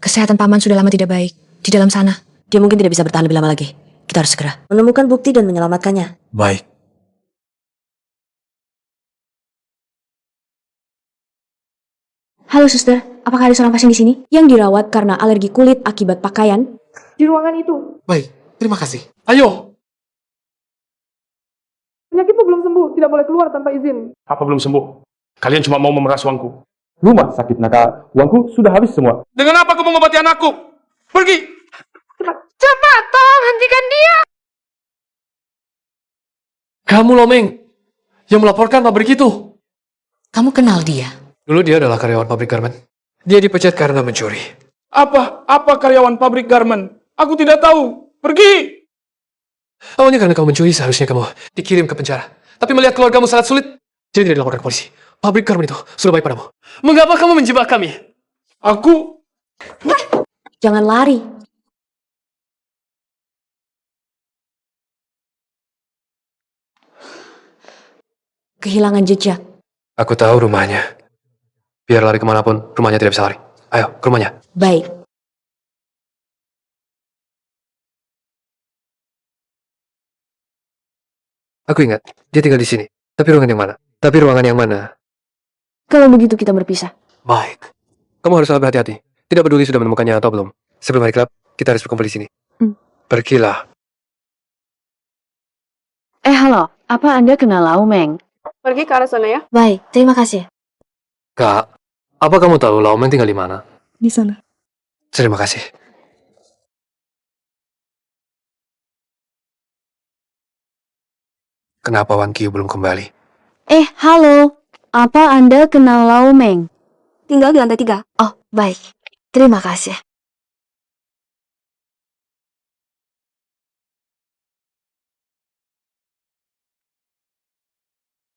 Kesehatan paman sudah lama tidak baik. Di dalam sana, dia mungkin tidak bisa bertahan lebih lama lagi. Kita harus segera menemukan bukti dan menyelamatkannya. Baik. Halo suster, apakah ada seorang pasien di sini yang dirawat karena alergi kulit akibat pakaian? Di ruangan itu. Baik, terima kasih. Ayo! Penyakitmu belum sembuh, tidak boleh keluar tanpa izin. Apa belum sembuh? Kalian cuma mau memeras uangku. Rumah sakit nakal, uangku sudah habis semua. Dengan apa kau mengobati anakku? Pergi! Cepat, tolong hentikan dia! Kamu Lomeng yang melaporkan pabrik itu. Kamu kenal dia? Dulu dia adalah karyawan pabrik garmen. Dia dipecat karena mencuri. Apa karyawan pabrik garmen? Aku tidak tahu. Pergi! Awalnya karena kamu mencuri, seharusnya kamu dikirim ke penjara. Tapi melihat keluargamu sangat sulit, jadi tidak dilaporkan ke polisi. Pabrik garmen itu sudah baik padamu. Mengapa kamu menjebak kami? Aku... Jangan lari. Kehilangan jejak. Aku tahu rumahnya. Biar lari kemanapun, rumahnya tidak bisa lari. Ayo, ke rumahnya. Baik. Aku ingat, dia tinggal di sini. Tapi ruangan yang mana? Kalau begitu kita berpisah. Baik. Kamu harus lebih hati-hati. Tidak peduli sudah menemukannya atau belum. Sebelum hari kelab, kita harus berkumpul di sini. Pergilah. Halo, apa Anda kenal Lau Meng? Pergi ke arah sana ya. Baik, terima kasih. Kak, apa kamu tahu Lau Meng tinggal di mana? Di sana. Terima kasih. Kenapa Wan Qiu belum kembali? Halo. Apa Anda kenal Lau Meng? Tinggal di lantai 3. Oh, baik. Terima kasih.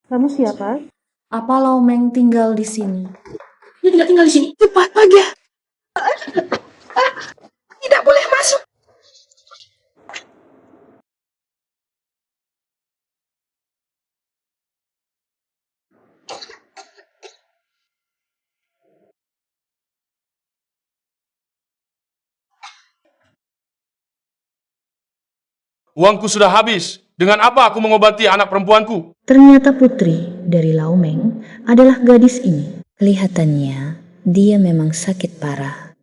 Kamu siapa? Apa Lomeng tinggal di sini? Dia tidak tinggal di sini. Cepat, Bagja. Tidak boleh masuk. Uangku sudah habis. Dengan apa aku mengobati anak perempuanku? Ternyata putri dari Laomeng adalah gadis ini. Kelihatannya dia memang sakit parah.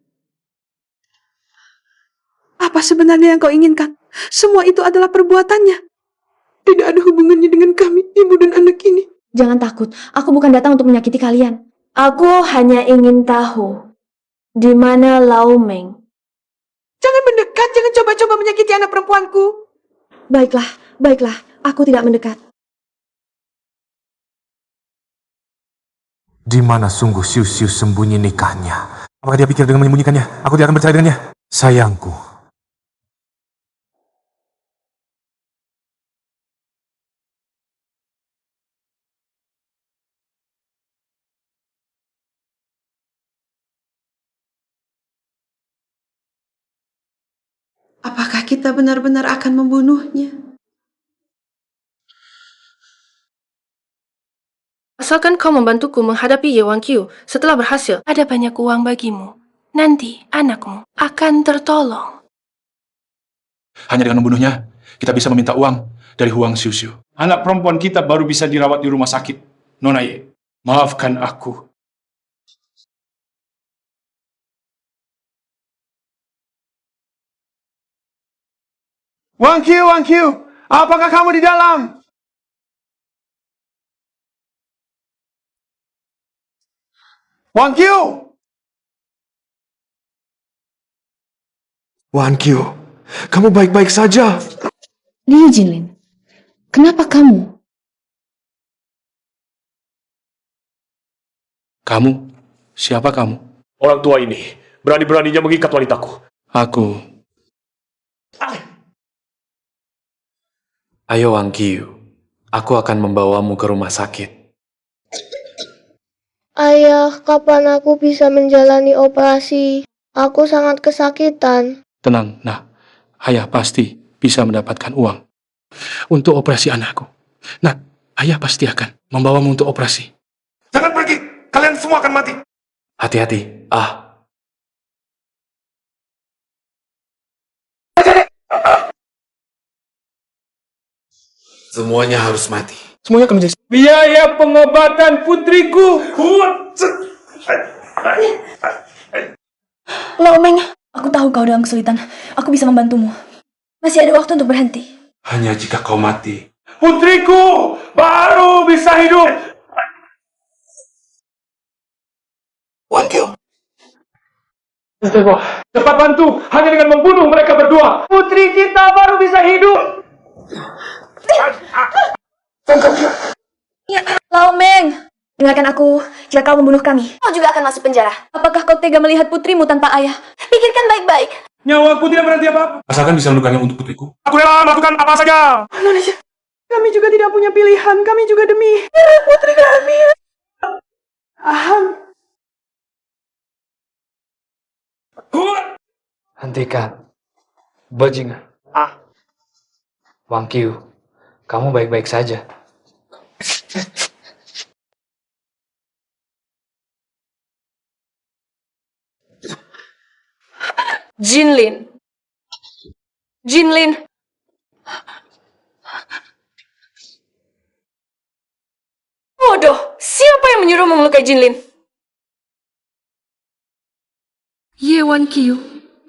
Apa sebenarnya yang kau inginkan? Semua itu adalah perbuatannya. Tidak ada hubungannya dengan kami, ibu dan anak ini. Jangan takut, aku bukan datang untuk menyakiti kalian. Aku hanya ingin tahu di mana Laomeng. Jangan mendekat, jangan coba-coba menyakiti anak perempuanku. Baiklah, aku tidak mendekat. Di mana sungguh Siu-Siu sembunyi nikahnya? Apakah dia pikir dengan menyembunyikannya, aku tidak akan bercerai dengannya? Sayangku. Apakah kita benar-benar akan membunuhnya? Asalkan kau membantuku menghadapi Ye Wang Qiu setelah berhasil, ada banyak uang bagimu. Nanti anakmu akan tertolong. Hanya dengan membunuhnya, kita bisa meminta uang dari Huang Xiuxiu. Anak perempuan kita baru bisa dirawat di rumah sakit. Nona Ye, maafkan aku. Wang Qiu, apakah kamu di dalam? Wang Qiu! Wan Qiu, kamu baik-baik saja. Liu Jinlin, kenapa kamu? Kamu? Siapa kamu? Orang tua ini berani-beraninya mengikat wanitaku. Aku Ayo Wang Qiu, aku akan membawamu ke rumah sakit. Ayah, kapan aku bisa menjalani operasi? Aku sangat kesakitan. Tenang, nah. Ayah pasti bisa mendapatkan uang untuk operasi anakku. Nah, ayah pasti akan membawamu untuk operasi. Jangan pergi, kalian semua akan mati. Hati-hati. Semuanya harus mati. Semuanya akan menjadi biaya pengobatan putriku. Lau Meng, aku tahu kau dalam kesulitan. Aku bisa membantumu. Masih ada waktu untuk berhenti. Hanya jika kau mati, Putriku baru bisa hidup. Wan Qiu. Cepat bantu, hanya dengan membunuh mereka berdua. Putri kita baru bisa hidup. Ya, Lau Meng, dengarkan aku. Jika kau membunuh kami, kau juga akan masuk penjara. Apakah kau tega melihat putrimu tanpa ayah? Pikirkan baik-baik. Nyawaku tidak berarti apa-apa. Asalkan bisa menemukannya untuk putriku. Aku rela melakukan apa saja. Indonesia, kami juga tidak punya pilihan. Kami juga demi putri kami. Hentikan. Bajingan. Wang Qiu, kamu baik-baik saja. Jinlin. Jinlin. Bodoh, siapa yang menyuruhmu melukai Jinlin? Ye Wan Qiu,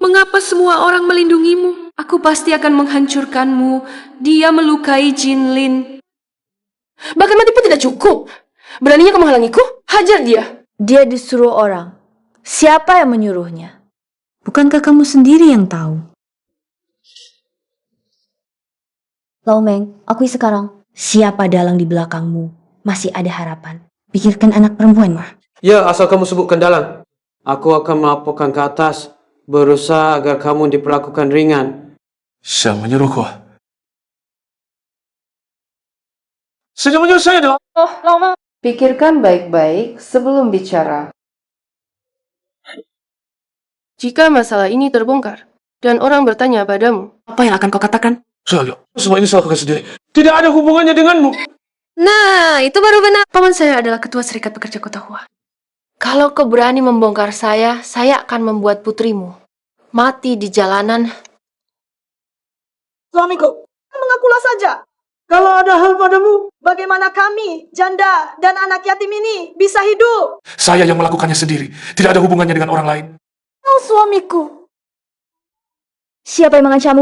mengapa semua orang melindungimu? Aku pasti akan menghancurkanmu. Dia melukai Jinlin. Bahkan mati pun tidak cukup. Beraninya kau menghalangiku? Hajar dia. Dia disuruh orang. Siapa yang menyuruhnya? Bukankah kamu sendiri yang tahu? Lau Meng, akui sekarang. Siapa dalang di belakangmu? Masih ada harapan. Pikirkan anak perempuan, mah. Ya, asal kamu sebutkan dalang. Aku akan melaporkan ke atas. Berusaha agar kamu diperlakukan ringan. Siapa menyuruhku? Saja menyuruh saya dong. Pikirkan baik-baik sebelum bicara. Jika masalah ini terbongkar dan orang bertanya padamu, apa yang akan kau katakan? Saya, semua ini saya lakukan sendiri. Tidak ada hubungannya denganmu. Nah, itu baru benar. Paman saya adalah ketua serikat pekerja kota Hua. Kalau kau berani membongkar saya akan membuat putrimu mati di jalanan. Suamiku, mengakulah saja. Kalau ada hal padamu, bagaimana kami, janda dan anak yatim ini bisa hidup? Saya yang melakukannya sendiri. Tidak ada hubungannya dengan orang lain. Oh, suamiku. Siapa yang mengancammu?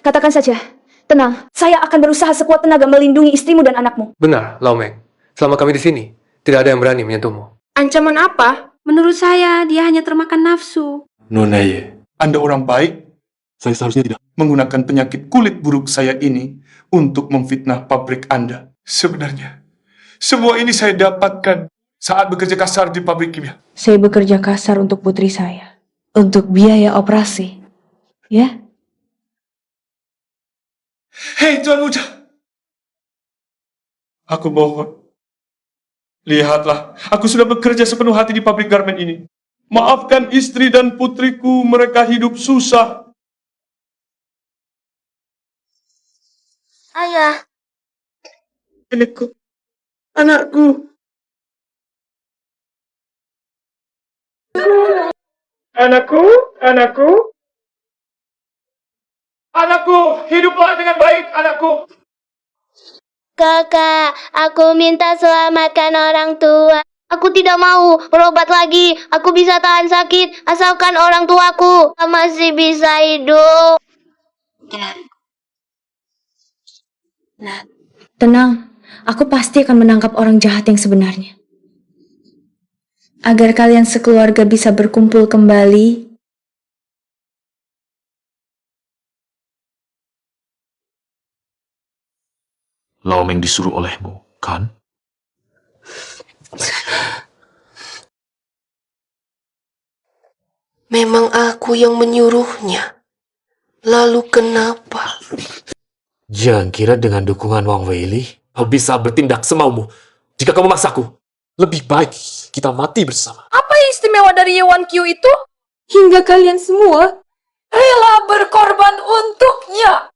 Katakan saja. Tenang, saya akan berusaha sekuat tenaga melindungi istrimu dan anakmu. Benar, Lau Meng. Selama kami di sini, tidak ada yang berani menyentuhmu. Ancaman apa? Menurut saya, dia hanya termakan nafsu. Nona Ye, Anda orang baik. Saya seharusnya tidak menggunakan penyakit kulit buruk saya ini untuk memfitnah pabrik Anda. Sebenarnya, semua ini saya dapatkan saat bekerja kasar di pabrik kimia. Saya bekerja kasar untuk putri saya. Untuk biaya operasi. Ya? Hei Tuan Muda, aku mohon. Lihatlah, aku sudah bekerja sepenuh hati di pabrik garmen ini. Maafkan istri dan putriku, mereka hidup susah. Ayah. Anakku. Anakku. Anakku, anakku. Anakku, hiduplah dengan baik, anakku. Kakak, aku minta selamatkan orang tua. Aku tidak mau berobat lagi. Aku bisa tahan sakit asalkan orang tuaku masih bisa hidup. Nah, tenang. Aku pasti akan menangkap orang jahat yang sebenarnya. Agar kalian sekeluarga bisa berkumpul kembali. Lau Meng disuruh olehmu, kan? Memang aku yang menyuruhnya. Lalu kenapa? Jangan kira dengan dukungan Wang Weili, kau bisa bertindak semaumu. Jika kamu memaksaku, lebih baik kita mati bersama. Apa yang istimewa dari Ye Wan Qiu itu? Hingga kalian semua rela berkorban untuknya.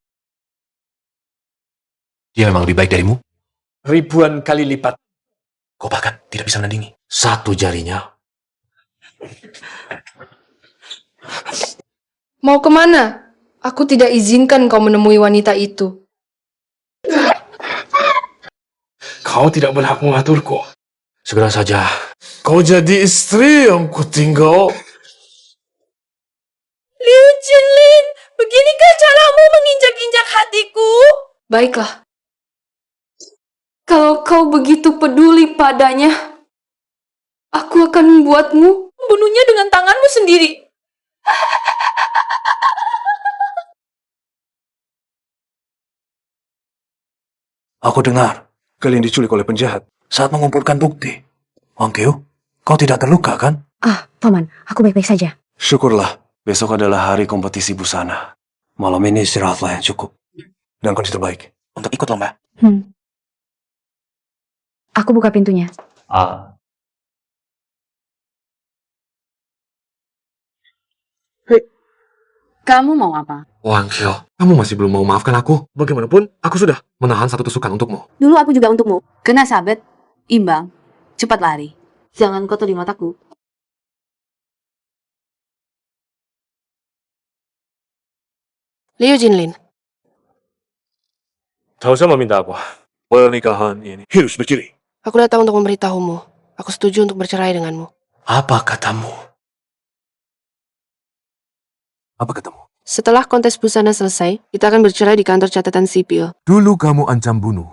Dia memang lebih baik darimu? Ribuan kali lipat. Kau bahkan tidak bisa menandingi. Satu jarinya. Mau kemana? Aku tidak izinkan kau menemui wanita itu. Kau tidak berhak mengaturku. Segera saja. Kau jadi istri yang kutinggal. Liu Jinlin, beginikah caramu menginjak-injak hatiku? Baiklah. Kalau kau begitu peduli padanya, aku akan membuatmu membunuhnya dengan tanganmu sendiri. Aku dengar kalian diculik oleh penjahat saat mengumpulkan bukti. Wang Qiu, kau tidak terluka kan? Ah, Paman, aku baik-baik saja. Syukurlah, besok adalah hari kompetisi busana. Malam ini istirahatlah yang cukup. Dan kondisi terbaik untuk ikut lomba. Aku buka pintunya. Kamu mau apa? Wang Qiu, kamu masih belum mau maafkan aku. Bagaimanapun, aku sudah menahan satu tusukan untukmu. Dulu aku juga untukmu. Kena sabet, imbang, cepat lari. Jangan kotor di mataku. Liu Jinlin, Tak usah meminta apa. Pernikahan ini harus berciri. aku datang untuk memberitahumu. Aku setuju untuk bercerai denganmu. Apa katamu? Apa katamu? Setelah kontes busana selesai, kita akan bercerai di kantor catatan sipil. Dulu kamu ancam bunuh,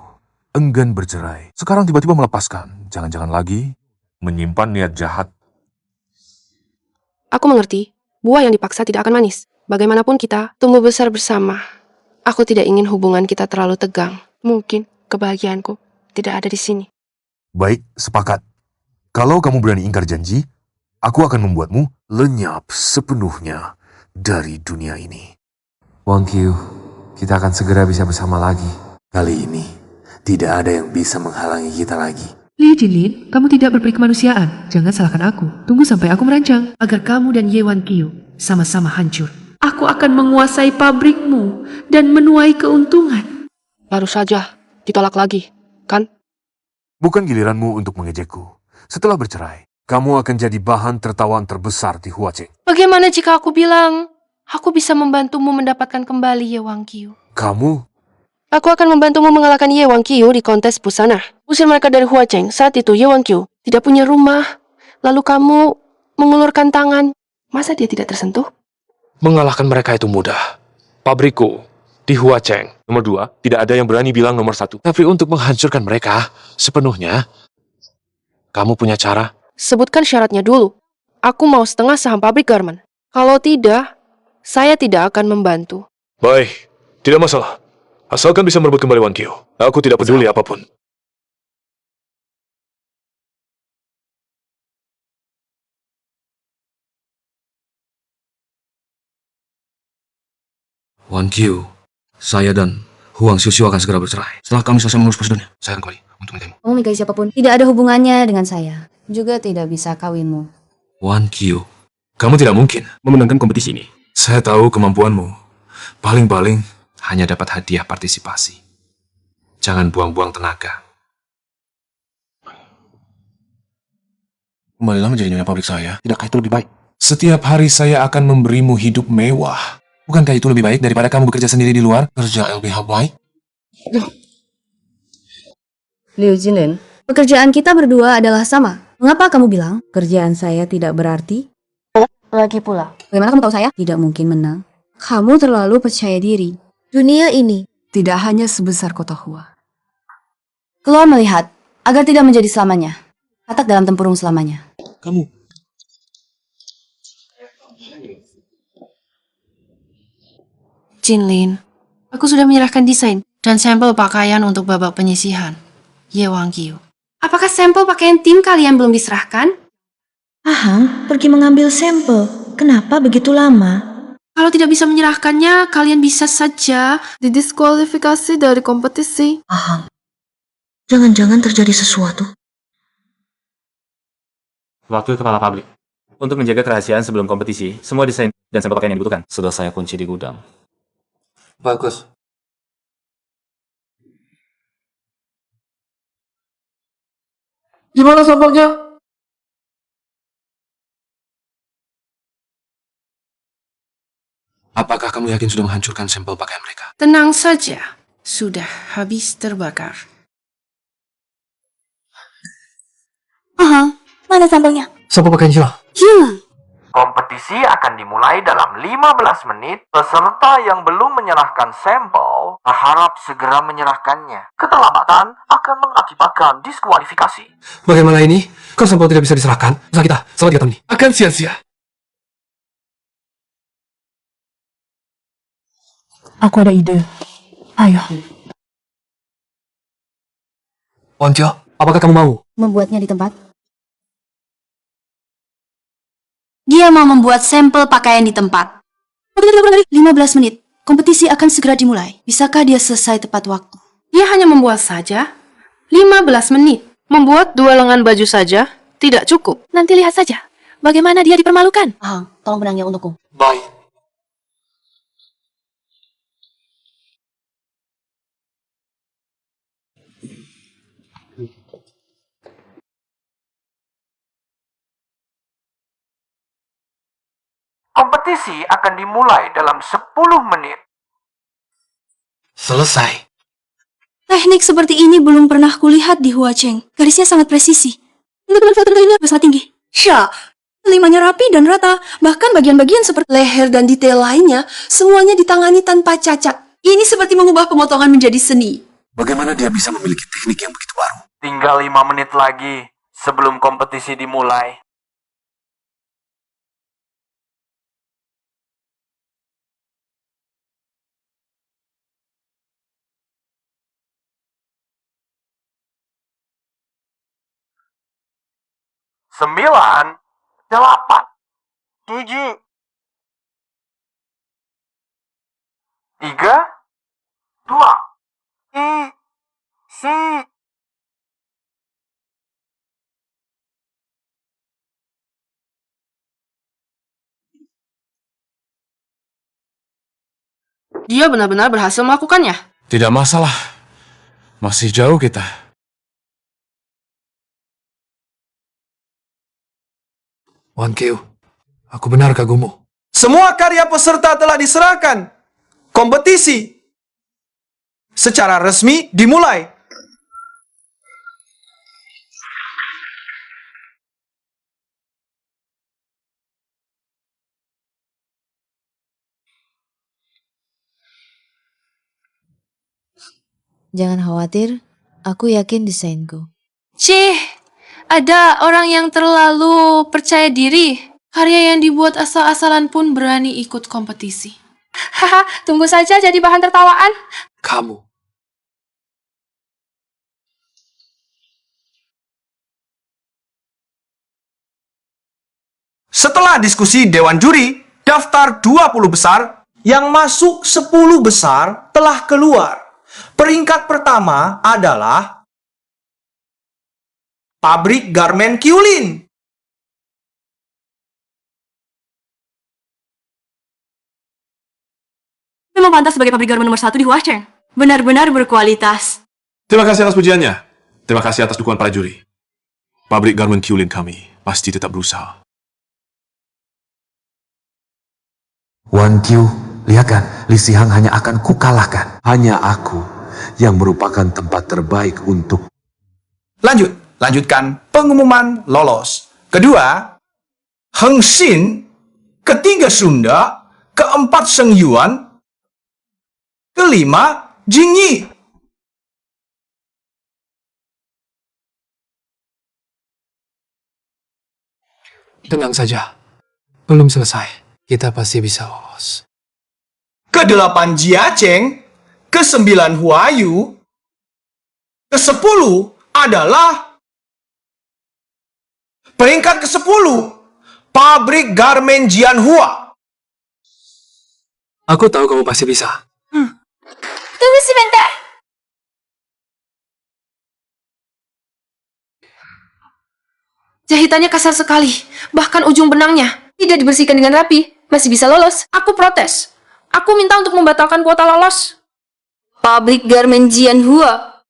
enggan bercerai. Sekarang tiba-tiba melepaskan. Jangan-jangan lagi menyimpan niat jahat. Aku mengerti, buah yang dipaksa tidak akan manis. Bagaimanapun kita tumbuh besar bersama. Aku tidak ingin hubungan kita terlalu tegang. Mungkin kebahagiaanku tidak ada di sini. Baik, sepakat. Kalau kamu berani ingkar janji, aku akan membuatmu lenyap sepenuhnya dari dunia ini. Wang Qiu, kita akan segera bisa bersama lagi. Kali ini, tidak ada yang bisa menghalangi kita lagi. Liu Jinlin, kamu tidak berperi kemanusiaan. Jangan salahkan aku. Tunggu sampai aku merancang agar kamu dan Ye Wan Qiu sama-sama hancur. Aku akan menguasai pabrikmu dan menuai keuntungan. Baru saja ditolak lagi, kan? Bukan giliranmu untuk mengejekku. Setelah bercerai, kamu akan jadi bahan tertawaan terbesar di Huacheng. Bagaimana jika aku bilang, aku bisa membantumu mendapatkan kembali Ye Wan Qiu? Kamu? Aku akan membantumu mengalahkan Ye Wan Qiu di kontes busana. Usir mereka dari Huacheng. Saat itu Ye Wan Qiu tidak punya rumah. Lalu kamu mengulurkan tangan. Masa dia tidak tersentuh? Mengalahkan mereka itu mudah. Pabrikku di Huacheng. Nomor 2, tidak ada yang berani bilang nomor 1. Tapi untuk menghancurkan mereka sepenuhnya, kamu punya cara? Sebutkan syaratnya dulu. Aku mau setengah saham pabrik garment. Kalau tidak, saya tidak akan membantu. Baik, tidak masalah. Asalkan bisa merebut kembali Wang Qiu. Aku tidak peduli apapun. Wang Qiu, saya dan Huang Xiuxiu akan segera bercerai. Setelah kami selesai mengurus prosedurnya, saya akan kembali untuk memintamu. Kamu menikahi siapapun, tidak ada hubungannya dengan saya. Juga tidak bisa kawinmu. Wan Qiu, kamu tidak mungkin memenangkan kompetisi ini. Saya tahu kemampuanmu. Paling-paling hanya dapat hadiah partisipasi. Jangan buang-buang tenaga. Kembalilah menjadi nyonya pabrik saya. Tidakkah itu lebih baik? Setiap hari saya akan memberimu hidup mewah. Bukankah itu lebih baik daripada kamu bekerja sendiri di luar? Kerja LBH baik? Liu Jinlin, pekerjaan kita berdua adalah sama. Mengapa kamu bilang kerjaan saya tidak berarti? Lagi pula, bagaimana kamu tahu saya tidak mungkin menang? Kamu terlalu percaya diri. Dunia ini tidak hanya sebesar kota Hua. Keluar melihat, agar tidak menjadi selamanya. Katak dalam tempurung selamanya. Kamu. Jinlin, aku sudah menyerahkan desain dan sampel pakaian untuk babak penyisihan. Ye Wan Qiu. Apakah sampel pakaian tim kalian belum diserahkan? Ahang pergi mengambil sampel. Kenapa begitu lama? Kalau tidak bisa menyerahkannya, kalian bisa saja didiskualifikasi dari kompetisi. Ahang, jangan-jangan terjadi sesuatu. Waktu kepala pabrik. Untuk menjaga kerahasiaan sebelum kompetisi, semua desain dan sampel pakaian yang dibutuhkan sudah saya kunci di gudang. Bagus. Gimana sampelnya? Apakah kamu yakin sudah menghancurkan sampel pakaian mereka? tenang saja. Sudah habis terbakar. Ahang, mana sampelnya? Sampel pakaian hilang. Hilang. Kompetisi akan dimulai dalam 15 menit. Peserta yang belum menyerahkan sampel berharap segera menyerahkannya. Keterlambatan akan mengakibatkan diskualifikasi. Bagaimana ini? Kalau sampel tidak bisa diserahkan, usaha kita selama 3 tahun ini akan sia-sia. Aku ada ide. Ayo. Oncio, apakah kamu mau? Membuatnya di tempat? Dia mau membuat sampel pakaian di tempat. 15 menit. Kompetisi akan segera dimulai. Bisakah dia selesai tepat waktu? Dia hanya membuat saja 15 menit. Membuat 2 lengan baju saja tidak cukup. Nanti lihat saja bagaimana dia dipermalukan. Ahang, tolong benangnya untukku. Baik. Kompetisi akan dimulai dalam 10 menit. Selesai. Teknik seperti ini belum pernah kulihat di Huacheng. Garisnya sangat presisi. Untuk filternya sangat tinggi. Sya, telimanya rapi dan rata. Bahkan bagian-bagian seperti leher dan detail lainnya, semuanya ditangani tanpa cacat. Ini seperti mengubah pemotongan menjadi seni. Bagaimana dia bisa memiliki teknik yang begitu baru? Tinggal 5 menit lagi sebelum kompetisi dimulai. Sembilan, 8, 7, 3, 2, isi. Dia benar-benar berhasil melakukannya. Tidak masalah. Masih jauh kita. Wan Keu, aku benar kagummu. Semua karya peserta telah diserahkan. Kompetisi secara resmi dimulai. Jangan khawatir, aku yakin desainku. Cih, ada orang yang terlalu percaya diri. Karya yang dibuat asal-asalan pun berani ikut kompetisi. Haha, tunggu saja jadi bahan tertawaan. Kamu. Setelah diskusi Dewan Juri, daftar 20 besar yang masuk 10 besar telah keluar. Peringkat pertama adalah Pabrik Garmen Kiulin. Memang pantas sebagai pabrik garmen nomor 1 di Huacheng. Benar-benar berkualitas. Terima kasih atas pujiannya. Terima kasih atas dukungan para juri. Pabrik garmen Kiulin kami pasti tetap berusaha. Wan Qiu, lihat kan, Li Sihang hanya akan kukalahkan. Hanya aku yang merupakan tempat terbaik untuk... Lanjutkan pengumuman lolos. Kedua, Heng Xin. Ketiga, Sunda. Keempat, Sheng Yuan. Kelima, Jing Yi. Tenang saja, belum selesai. Kita pasti bisa lolos. Kedelapan, Jia Cheng. Kesembilan, Huayu. Kesepuluh adalah peringkat ke-10, Pabrik Garmen Jianhua. Aku tahu kamu pasti bisa. Tunggu sebentar. Jahitannya kasar sekali. Bahkan ujung benangnya tidak dibersihkan dengan rapi. Masih bisa lolos. Aku protes. Aku minta untuk membatalkan kuota lolos. Pabrik garmen Jianhua.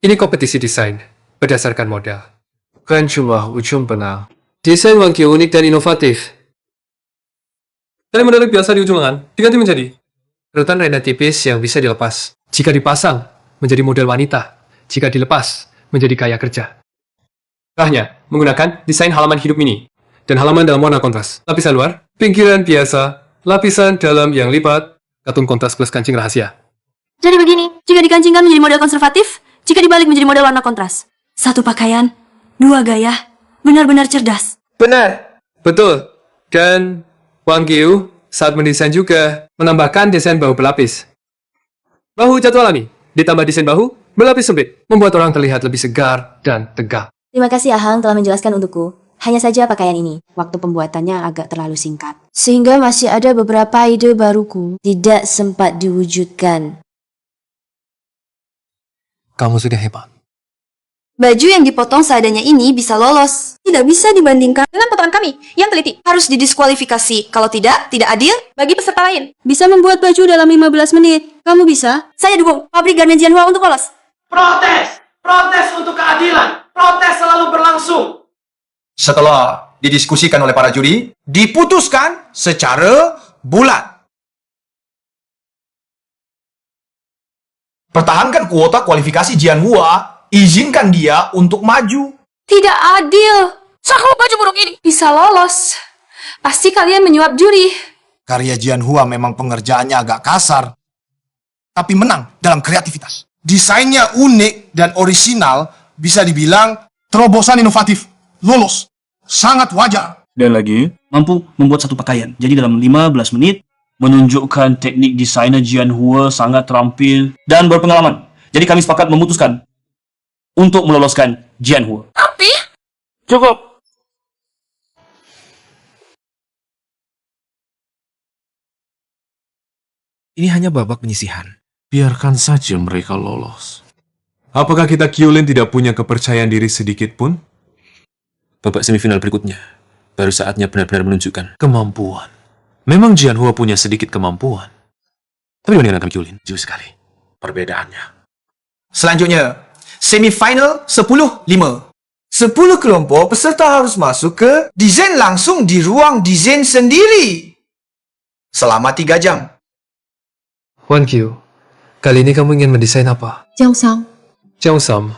Ini kompetisi desain berdasarkan model. Bukan cuma ujung benang. Desain Wang Qiu unik dan inovatif. Dari model biasa di ujung lengan diganti menjadi rutan renda tipis yang bisa dilepas. Jika dipasang, menjadi model wanita. Jika dilepas, menjadi gaya kerja. Tengahnya menggunakan desain halaman hidup mini dan halaman dalam warna kontras. Lapisan luar, pinggiran biasa. Lapisan dalam yang lipat, katun kontras plus kancing rahasia. Jadi begini, jika dikancingkan menjadi model konservatif, jika dibalik menjadi model warna kontras. Satu pakaian, dua gaya, benar-benar cerdas. Benar. Betul. Dan Wang Qiu saat mendesain juga menambahkan desain bahu berlapis. Bahu jadwal alami, ditambah desain bahu berlapis sempit, membuat orang terlihat lebih segar dan tegak. Terima kasih Ahang telah menjelaskan untukku. Hanya saja pakaian ini, waktu pembuatannya agak terlalu singkat. Sehingga masih ada beberapa ide baruku tidak sempat diwujudkan. Kamu sudah hebat. Baju yang dipotong seadanya ini bisa lolos. Tidak bisa dibandingkan dengan potongan kami yang teliti. Harus didiskualifikasi. Kalau tidak, tidak adil bagi peserta lain. Bisa membuat baju dalam 15 menit. Kamu bisa? Saya dukung pabrik garmen Jianhua untuk lolos. Protes! Protes untuk keadilan! Protes selalu berlangsung! Setelah didiskusikan oleh para juri, diputuskan secara bulat. Pertahankan kuota kualifikasi Jianhua, izinkan dia untuk maju. Tidak adil. Saku baju buruk ini bisa lolos. Pasti kalian menyuap juri. Karya Jianhua memang pengerjaannya agak kasar, tapi menang dalam kreativitas. Desainnya unik dan orisinal, bisa dibilang terobosan inovatif. Lolos. Sangat wajar. Dan lagi, mampu membuat satu pakaian. Jadi dalam 15 menit, menunjukkan teknik desainer Jianhua sangat terampil dan berpengalaman. Jadi kami sepakat memutuskan untuk meloloskan Jianhua. Tapi Cukup. Ini hanya babak penyisihan. Biarkan saja mereka lolos. Apakah kita Kyulin tidak punya kepercayaan diri sedikit pun? Babak semifinal berikutnya, baru saatnya benar-benar menunjukkan Kemampuan. memang Jianhua punya sedikit kemampuan. Tapi dibandingkan kami Kyulin, jauh sekali perbedaannya. Selanjutnya, semifinal 10-5. 10 kelompok peserta harus masuk ke desain langsung di ruang desain sendiri. Selama 3 jam. Wan Qiu, kali ini kamu ingin mendesain apa? Jiangsang. Cheongsam.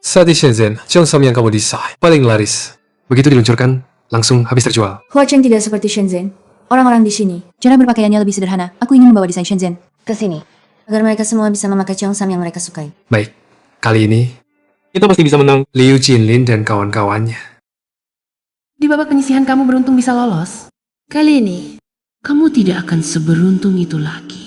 Saat di Shenzhen, Cheongsam yang kamu desain paling laris. Begitu diluncurkan, langsung habis terjual. Huacheng tidak seperti Shenzhen. Orang-orang di sini, cara berpakaiannya lebih sederhana. Aku ingin membawa desain Shenzhen ke sini, agar mereka semua bisa memakai Cheongsam yang mereka sukai. Baik, kali ini kita pasti bisa menang Liu Jinlin dan kawan-kawannya. di babak penyisihan kamu beruntung bisa lolos. Kali ini, kamu tidak akan seberuntung itu lagi.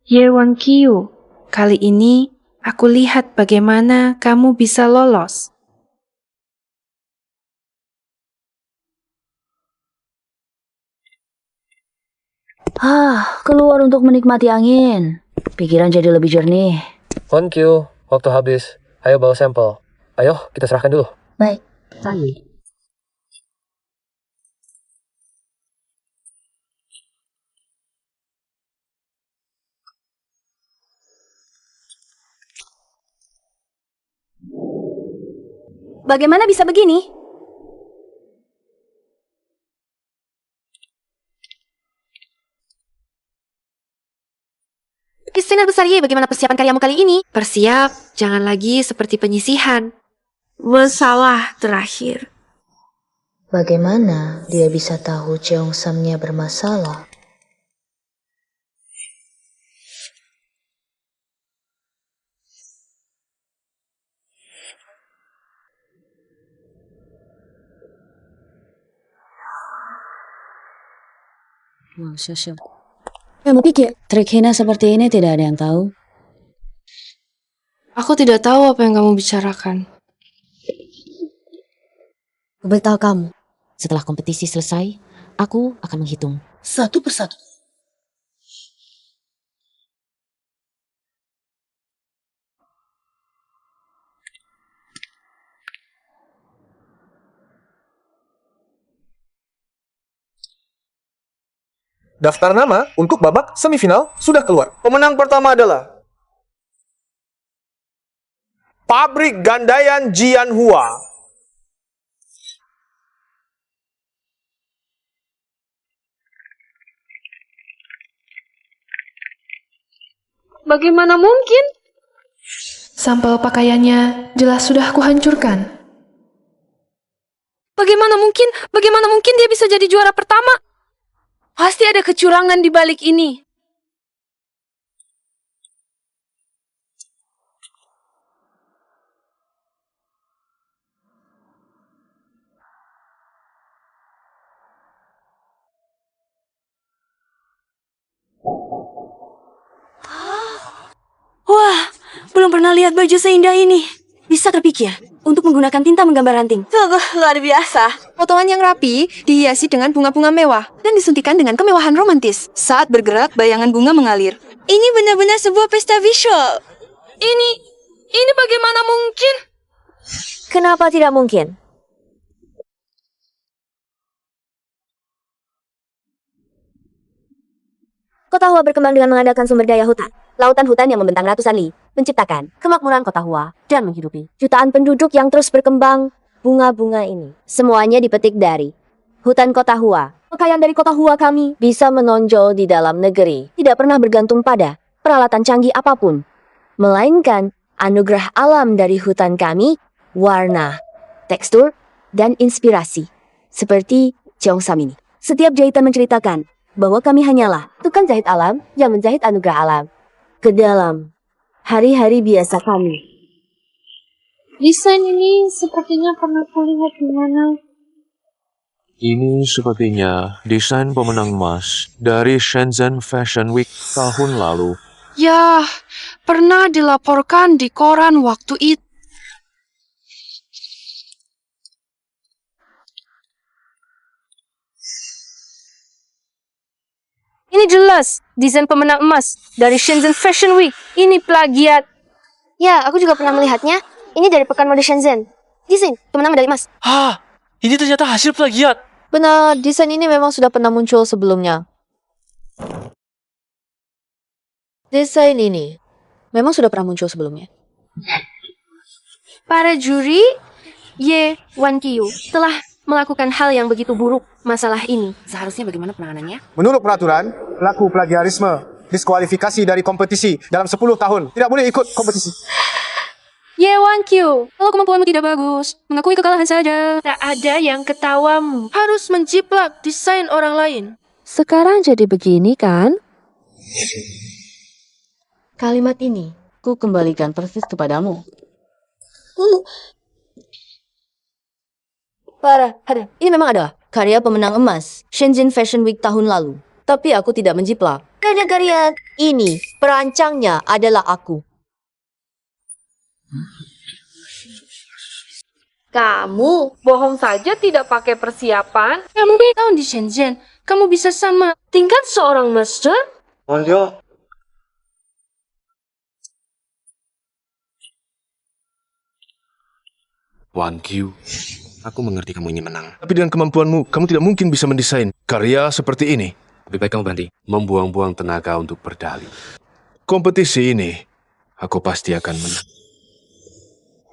Ye Wan Qiu, kali ini aku lihat bagaimana kamu bisa lolos. Keluar untuk menikmati angin. Pikiran jadi lebih jernih. Wan Qiu, waktu habis. Ayo bawa sampel. Ayo, kita serahkan dulu. Baik. Bagaimana bisa begini? Desainer besar Ye, bagaimana persiapan karyamu kali ini? Persiap, jangan lagi seperti penyisihan. Masalah terakhir. Bagaimana dia bisa tahu Cheongsamnya bermasalah? Kamu pikir trik hina seperti ini tidak ada yang tahu? Aku tidak tahu apa yang kamu bicarakan. Aku beritahu kamu, setelah kompetisi selesai, aku akan menghitung. Satu persatu. Daftar nama untuk babak semifinal sudah keluar. Pemenang pertama adalah Pabrik Gandaian Jianhua. Bagaimana mungkin? Sampel pakaiannya jelas sudah aku hancurkan. Bagaimana mungkin? Bagaimana mungkin dia bisa jadi juara pertama? Pasti ada kecurangan di balik ini. Wah, belum pernah lihat baju seindah ini. Bisa terpikir untuk menggunakan tinta menggambar ranting. Sungguh luar biasa. Potongan yang rapi dihiasi dengan bunga-bunga mewah dan disuntikan dengan kemewahan romantis. Saat bergerak, bayangan bunga mengalir. Ini benar-benar sebuah pesta visual. Ini bagaimana mungkin? Kenapa tidak mungkin? Kota Hua berkembang dengan mengadakan sumber daya hutan. Lautan hutan yang membentang ratusan li, menciptakan kemakmuran Kota Hua dan menghidupi jutaan penduduk yang terus berkembang. Bunga-bunga ini semuanya dipetik dari hutan Kota Hua. Pakaian dari Kota Hua kami bisa menonjol di dalam negeri, tidak pernah bergantung pada peralatan canggih apapun, melainkan anugerah alam dari hutan kami, warna, tekstur, dan inspirasi. Seperti Cheongsam ini. Setiap jahitan menceritakan bahwa kami hanyalah tukang jahit alam yang menjahit anugerah alam ke dalam hari-hari biasa kami. Desain ini sepertinya pernah kulihat di mana. Ini sepertinya desain pemenang emas dari Shenzhen Fashion Week tahun lalu. Ya, pernah dilaporkan di koran waktu itu. Ini jelas desain pemenang emas dari Shenzhen Fashion Week. Ini plagiat. Ya, aku juga pernah melihatnya. Ini dari Pekan Mode Shenzhen. Desain pemenang medali emas. Ini ternyata hasil plagiat. Benar, desain ini memang sudah pernah muncul sebelumnya. Desain ini memang sudah pernah muncul sebelumnya. Para juri, Ye Wan Qiu telah melakukan hal yang begitu buruk masalah ini. Seharusnya bagaimana penanganannya? Menurut peraturan, pelaku plagiarisme diskualifikasi dari kompetisi dalam 10 tahun. Tidak boleh ikut kompetisi. Ye Wan Qiu, kalau kemampuanmu tidak bagus, mengakui kekalahan saja. Tak ada yang ketawamu. Harus menjiplak desain orang lain. Sekarang jadi begini kan? Kalimat ini ku kembalikan persis kepadamu. Parah, ini memang adalah karya pemenang emas Shenzhen Fashion Week tahun lalu. Tapi aku tidak menjiplak. Karya-karya ini, perancangnya adalah aku. Kamu bohong saja tidak pakai persiapan. Kamu tahun di Shenzhen, kamu bisa sama tingkat seorang master? Wan Qiu, aku mengerti kamu ingin menang. Tapi dengan kemampuanmu, kamu tidak mungkin bisa mendesain karya seperti ini. Lebih baik kamu berhenti membuang-buang tenaga untuk berdalih. Kompetisi ini, aku pasti akan menang.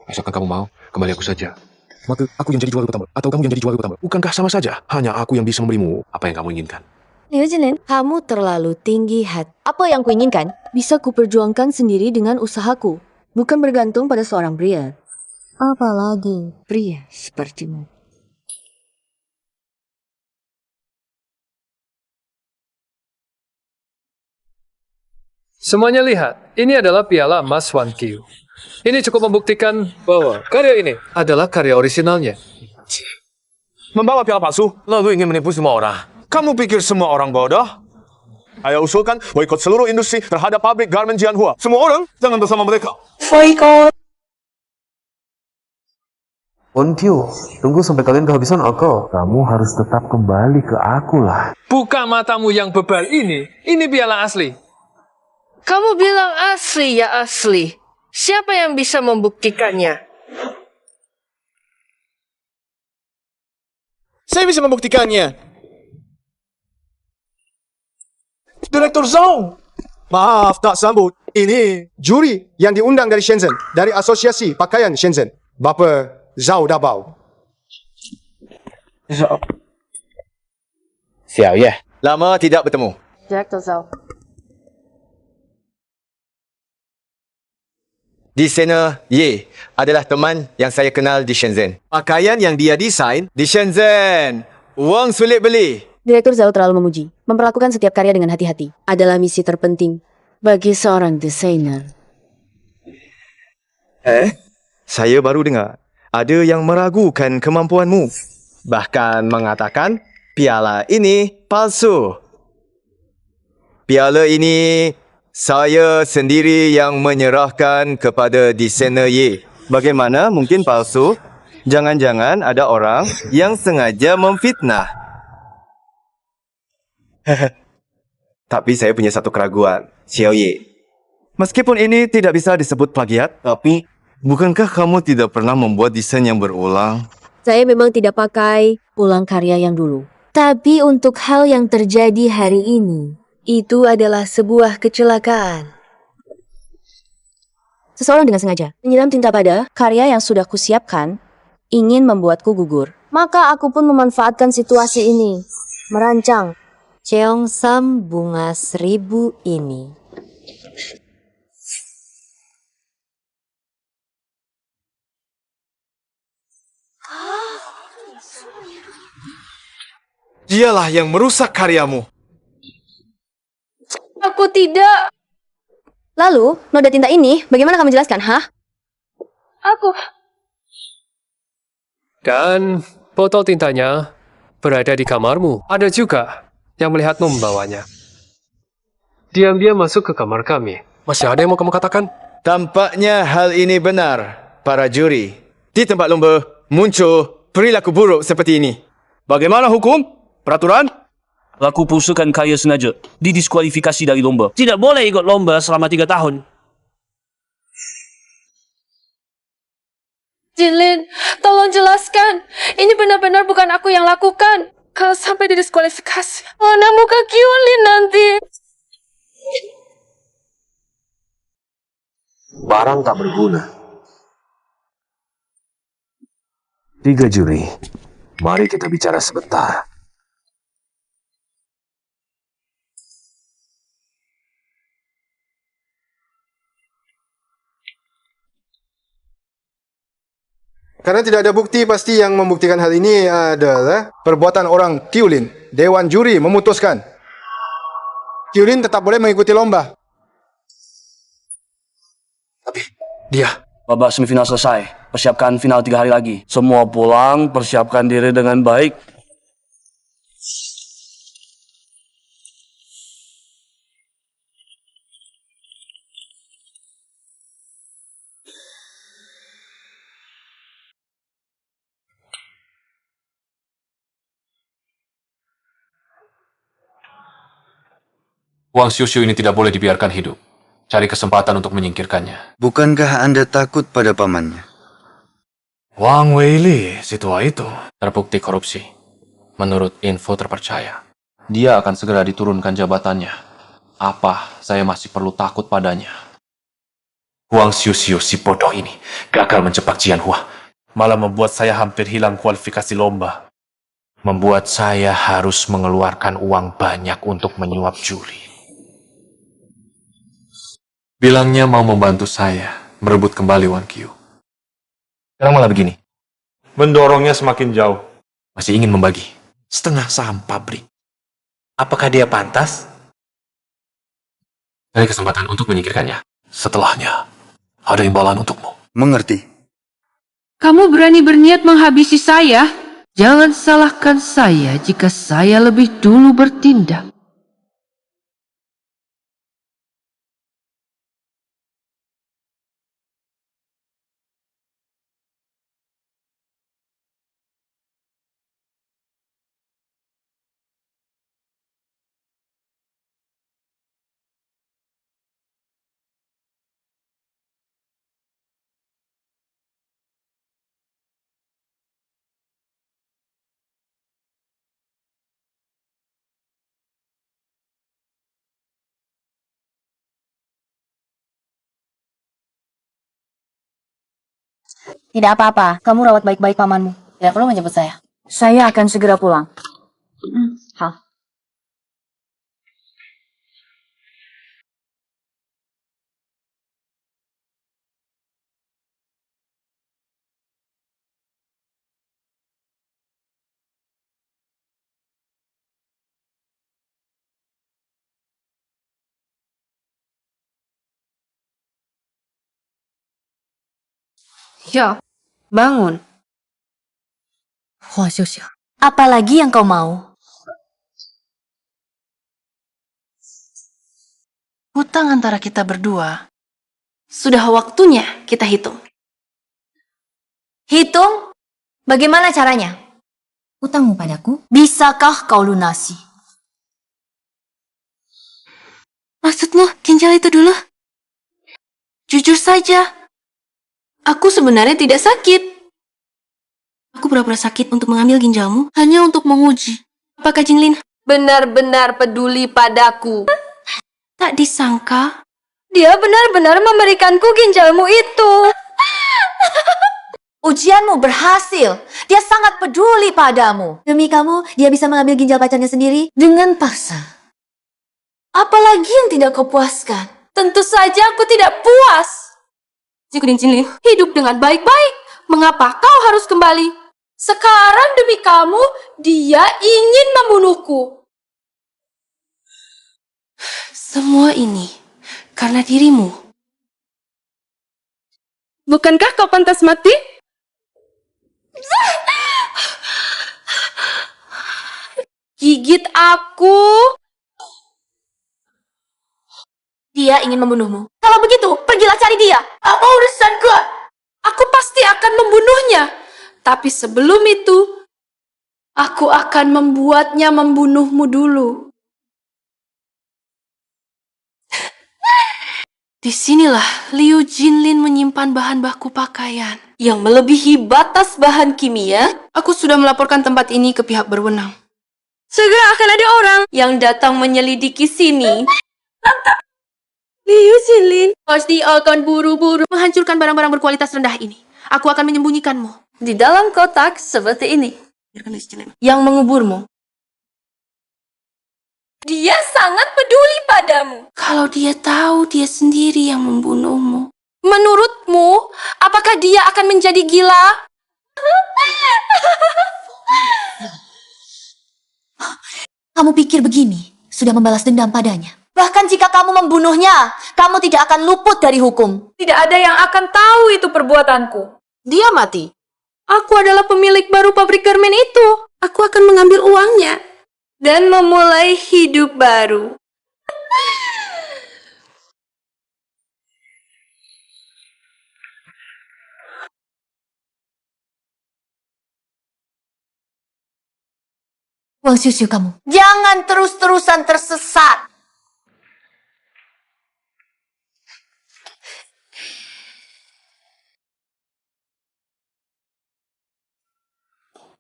Asalkan kamu mau, kembali aku saja. Maka aku yang jadi juara utama, atau kamu yang jadi juara utama. Bukankah sama saja? Hanya aku yang bisa memberimu apa yang kamu inginkan. Liu Jinlin, kamu terlalu tinggi hati. Apa yang kuinginkan, bisa kuperjuangkan sendiri dengan usahaku. Bukan bergantung pada seorang pria. Apalagi pria sepertimu. Semuanya lihat, ini adalah piala emas Wan Qiu. Ini cukup membuktikan bahwa karya ini adalah karya orisinalnya. Membawa piala palsu, lalu ingin menipu semua orang. Kamu pikir semua orang bodoh? Saya usulkan boikot seluruh industri terhadap pabrik garmen Jianhua. Semua orang jangan bersama mereka. Boikot. Onkyo, tunggu sampai kalian kehabisan akal. Kamu harus tetap kembali ke aku lah. Buka matamu yang bebal ini. Ini piala asli. Kamu bilang asli ya asli. Siapa yang bisa membuktikannya? Saya bisa membuktikannya. Direktur Zhao. Maaf, tak sambut. Ini juri yang diundang dari Shenzhen. Dari Asosiasi Pakaian Shenzhen. Bapa Zhao Dabao. Xiao Ye, lama tidak bertemu. Direktur Zhao. Desainer Ye adalah teman yang saya kenal di Shenzhen. Pakaian yang dia desain di Shenzhen. Wang sulit beli. Direktur Zhao terlalu memuji. Memperlakukan setiap karya dengan hati-hati adalah misi terpenting bagi seorang desainer. Saya baru dengar ada yang meragukan kemampuanmu. Bahkan mengatakan piala ini palsu. Piala ini saya sendiri yang menyerahkan kepada desainer Ye. Bagaimana mungkin palsu? Jangan-jangan ada orang yang sengaja memfitnah. Tapi saya punya satu keraguan, Xiao Ye. Meskipun ini tidak bisa disebut plagiat, tapi bukankah kamu tidak pernah membuat desain yang berulang? Saya memang tidak pakai ulang karya yang dulu. Tapi untuk hal yang terjadi hari ini, itu adalah sebuah kecelakaan. Seseorang dengan sengaja menyiram tinta pada karya yang sudah kusiapkan, ingin membuatku gugur. Maka aku pun memanfaatkan situasi ini, merancang Cheongsam bunga 1000 ini. Dialah yang merusak karyamu. Aku tidak. Lalu, noda tinta ini bagaimana kamu jelaskan, hah? Aku. Dan botol tintanya berada di kamarmu. Ada juga yang melihatmu membawanya. Diam-diam masuk ke kamar kami. Masih ada yang mau kamu katakan? Tampaknya hal ini benar, para juri. Di tempat lomba muncul perilaku buruk seperti ini. Bagaimana hukum? Peraturan? Pelaku perusakan karya sengaja didiskualifikasi dari lomba. Tidak boleh ikut lomba selama 3 tahun. Jinlin, tolong jelaskan. Ini benar-benar bukan aku yang lakukan. Kalau sampai didiskualifikasi, mana muka Kyulin nanti? Barang tak berguna. 3 juri, mari kita bicara sebentar. Karena tidak ada bukti pasti yang membuktikan hal ini adalah perbuatan orang Kyulin. Dewan juri memutuskan Kyulin tetap boleh mengikuti lomba. Dia. Babak semifinal selesai. Persiapkan final 3 hari lagi. Semua pulang, persiapkan diri dengan baik. Wang Xiuxiu ini tidak boleh dibiarkan hidup. Cari kesempatan untuk menyingkirkannya. Bukankah Anda takut pada pamannya? Wang Weili, si tua itu, terbukti korupsi. Menurut info terpercaya, dia akan segera diturunkan jabatannya. Apa saya masih perlu takut padanya? Wang Xiuxiu si bodoh ini gagal menjebak Jianhua. Malah membuat saya hampir hilang kualifikasi lomba. Membuat saya harus mengeluarkan uang banyak untuk menyuap juri. Bilangnya mau membantu saya merebut kembali Wan Qiu. Sekarang malah begini. Mendorongnya semakin jauh. Masih ingin membagi setengah saham pabrik. Apakah dia pantas? Cari kesempatan untuk menyingkirkannya. Setelahnya, ada imbalan untukmu. Mengerti. Kamu berani berniat menghabisi saya? Jangan salahkan saya jika saya lebih dulu bertindak. Tidak apa-apa, kamu rawat baik-baik pamanmu. Tidak perlu menjemput saya. Saya akan segera pulang. Hal. Yo, bangun. Huang Xiuxiu. Apalagi yang kau mau? Hutang antara kita berdua. Sudah waktunya kita hitung. Hitung? Bagaimana caranya? Hutangmu padaku? Bisakah kau lunasi? Maksudmu ginjal itu dulu? Jujur saja, aku sebenarnya tidak sakit. Aku pura-pura sakit untuk mengambil ginjalmu hanya untuk menguji. Apakah Jinlin benar-benar peduli padaku? Tak disangka, dia benar-benar memberikanku ginjalmu itu. Ujianmu berhasil. Dia sangat peduli padamu. Demi kamu, dia bisa mengambil ginjal pacarnya sendiri dengan paksa. Apalagi yang tidak kau puaskan? tentu saja aku tidak puas. Jikudin Jinlin hidup dengan baik-baik. Mengapa kau harus kembali? Sekarang demi kamu, dia ingin membunuhku. Semua ini karena dirimu. Bukankah kau pantas mati? Gigit aku. Dia ingin membunuhmu. Kalau begitu, pergilah cari dia. Apa urusanku? Aku pasti akan membunuhnya. Tapi sebelum itu, aku akan membuatnya membunuhmu dulu. Disinilah Liu Jinlin menyimpan bahan baku pakaian yang melebihi batas bahan kimia. Aku sudah melaporkan tempat ini ke pihak berwenang. Segera akan ada orang yang datang menyelidiki sini. Liu Jinlin pasti akan buru-buru menghancurkan barang-barang berkualitas rendah ini. Aku akan menyembunyikanmu di dalam kotak seperti ini. Yang menguburmu. Dia sangat peduli padamu. Kalau dia tahu dia sendiri yang membunuhmu. Menurutmu, apakah dia akan menjadi gila? Kamu pikir begini, sudah membalas dendam padanya. Bahkan jika kamu membunuhnya, kamu tidak akan luput dari hukum. Tidak ada yang akan tahu itu perbuatanku. Dia mati. Aku adalah pemilik baru pabrik garmen itu. Aku akan mengambil uangnya dan memulai hidup baru. Wang Xiuxiu kamu, jangan terus-terusan tersesat.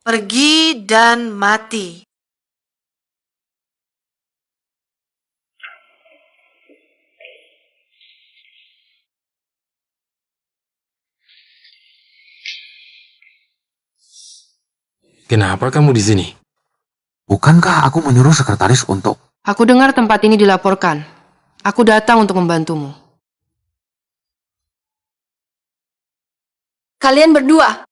Pergi dan mati. Kenapa kamu di sini? Bukankah aku menyuruh sekretaris untuk... Aku dengar tempat ini dilaporkan. Aku datang untuk membantumu. Kalian berdua,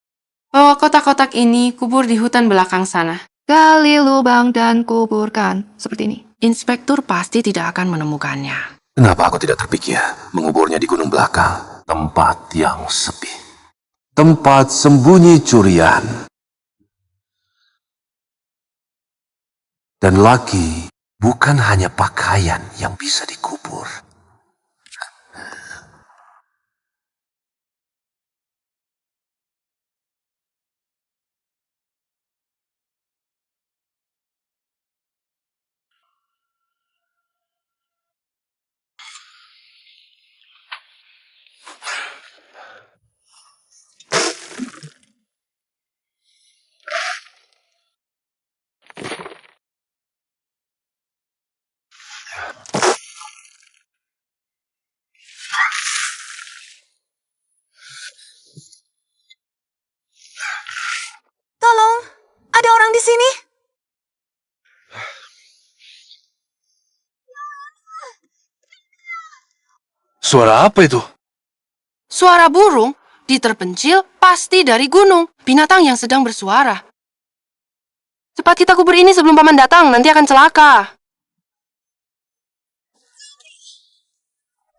bawa kotak-kotak ini kubur di hutan belakang sana. Gali lubang dan kuburkan. Seperti ini. Inspektur pasti tidak akan menemukannya. Kenapa aku tidak terpikir menguburnya di gunung belakang? Tempat yang sepi. Tempat sembunyi curian. Dan lagi, bukan hanya pakaian yang bisa dikubur. Suara apa itu? Suara burung di terpencil pasti dari gunung. Binatang yang sedang bersuara. Cepat kita kubur ini sebelum paman datang, nanti akan celaka.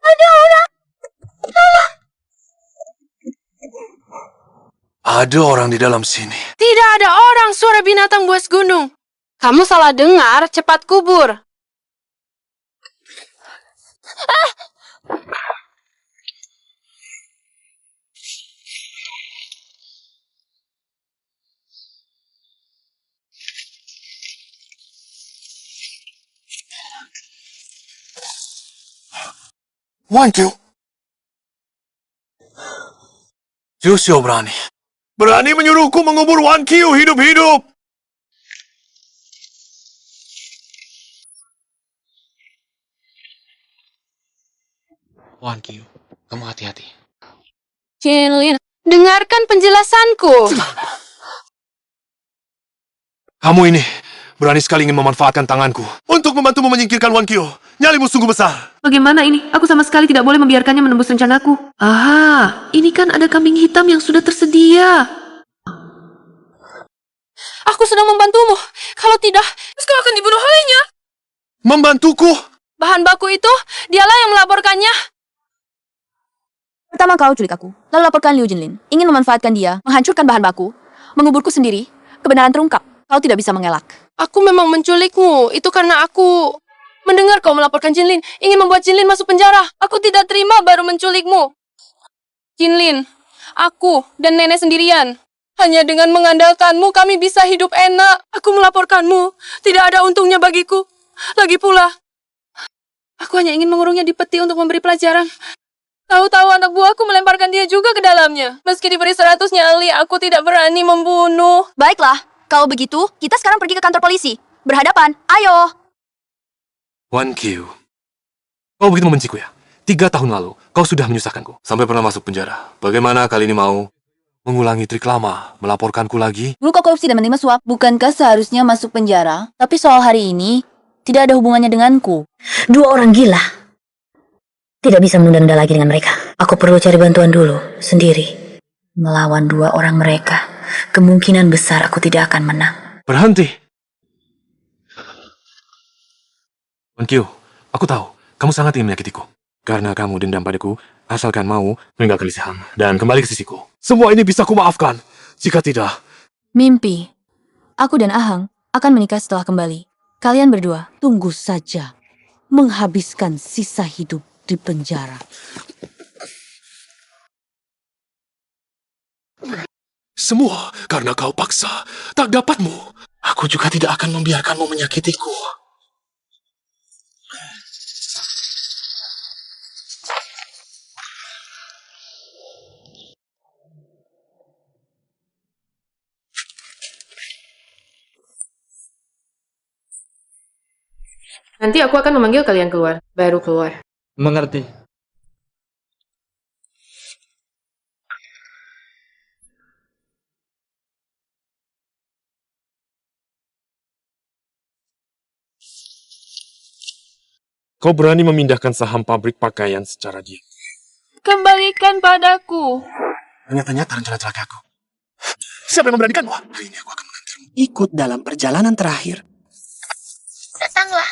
Ada orang. Ada orang di dalam sini. Tidak ada orang, suara binatang buas gunung. Kamu salah dengar, cepat kubur. Wan Qiu. Xiu Xiu berani. Berani menyuruhku mengubur Wan Qiu hidup-hidup. Wan Qiu, kamu hati-hati. Jinlin, dengarkan penjelasanku. Kamu ini berani sekali ingin memanfaatkan tanganku untuk membantumu menyingkirkan Wan Qiu. Nyalimu sungguh besar. Bagaimana ini? Aku sama sekali tidak boleh membiarkannya menembus rencanaku. Ah, ini kan ada kambing hitam yang sudah tersedia. Aku sedang membantumu. Kalau tidak, kau akan dibunuh olehnya. Membantuku? Bahan baku itu, dialah yang melaporkannya. Pertama kau culik aku, lalu laporkan Liu Jinlin. Ingin memanfaatkan dia, menghancurkan bahan baku, menguburku sendiri. Kebenaran terungkap. Kau tidak bisa mengelak. Aku memang menculikmu. Itu karena aku mendengar kau melaporkan Jinlin, ingin membuat Jinlin masuk penjara. Aku tidak terima baru menculikmu. Jinlin, aku dan nenek sendirian. Hanya dengan mengandalkanmu kami bisa hidup enak. Aku melaporkanmu. Tidak ada untungnya bagiku. Lagi pula, aku hanya ingin mengurungnya di peti untuk memberi pelajaran. Tahu-tahu anak buahku melemparkan dia juga ke dalamnya. Meski diberi 100 nyali, aku tidak berani membunuh. Baiklah, kalau begitu, kita sekarang pergi ke kantor polisi. Berhadapan, ayo! Wan Qiu, kau begitu membenciku ya? 3 tahun lalu, kau sudah menyusahkanku. Sampai pernah masuk penjara. Bagaimana kali ini mau mengulangi trik lama, melaporkanku lagi? Dulu kau korupsi dan menerima suap. Bukankah seharusnya masuk penjara? Tapi soal hari ini, tidak ada hubungannya denganku. Dua orang gila. Tidak bisa menunda-nunda lagi dengan mereka. Aku perlu cari bantuan dulu, sendiri. Melawan 2 orang mereka, kemungkinan besar aku tidak akan menang. Berhenti! Wan Qiu, aku tahu, kamu sangat ingin menyakitiku. Karena kamu dendam padaku, asalkan mau meninggalkan Lisihang dan kembali ke sisiku. Semua ini bisa kumaafkan. Jika tidak... Mimpi. Aku dan Ahang akan menikah setelah kembali. Kalian berdua, Tunggu saja. Menghabiskan sisa hidup di penjara. Semua karena kau paksa. Tak dapatmu. Aku juga tidak akan membiarkanmu menyakitiku. Nanti aku akan memanggil kalian keluar. Baru keluar. Mengerti. Kau berani memindahkan saham pabrik pakaian secara diam. Kembalikan padaku. Ternyata rencana celaka aku. Siapa yang memberanikanmu? Hari ini aku akan mengantarmu. Ikut dalam perjalanan terakhir. Datanglah.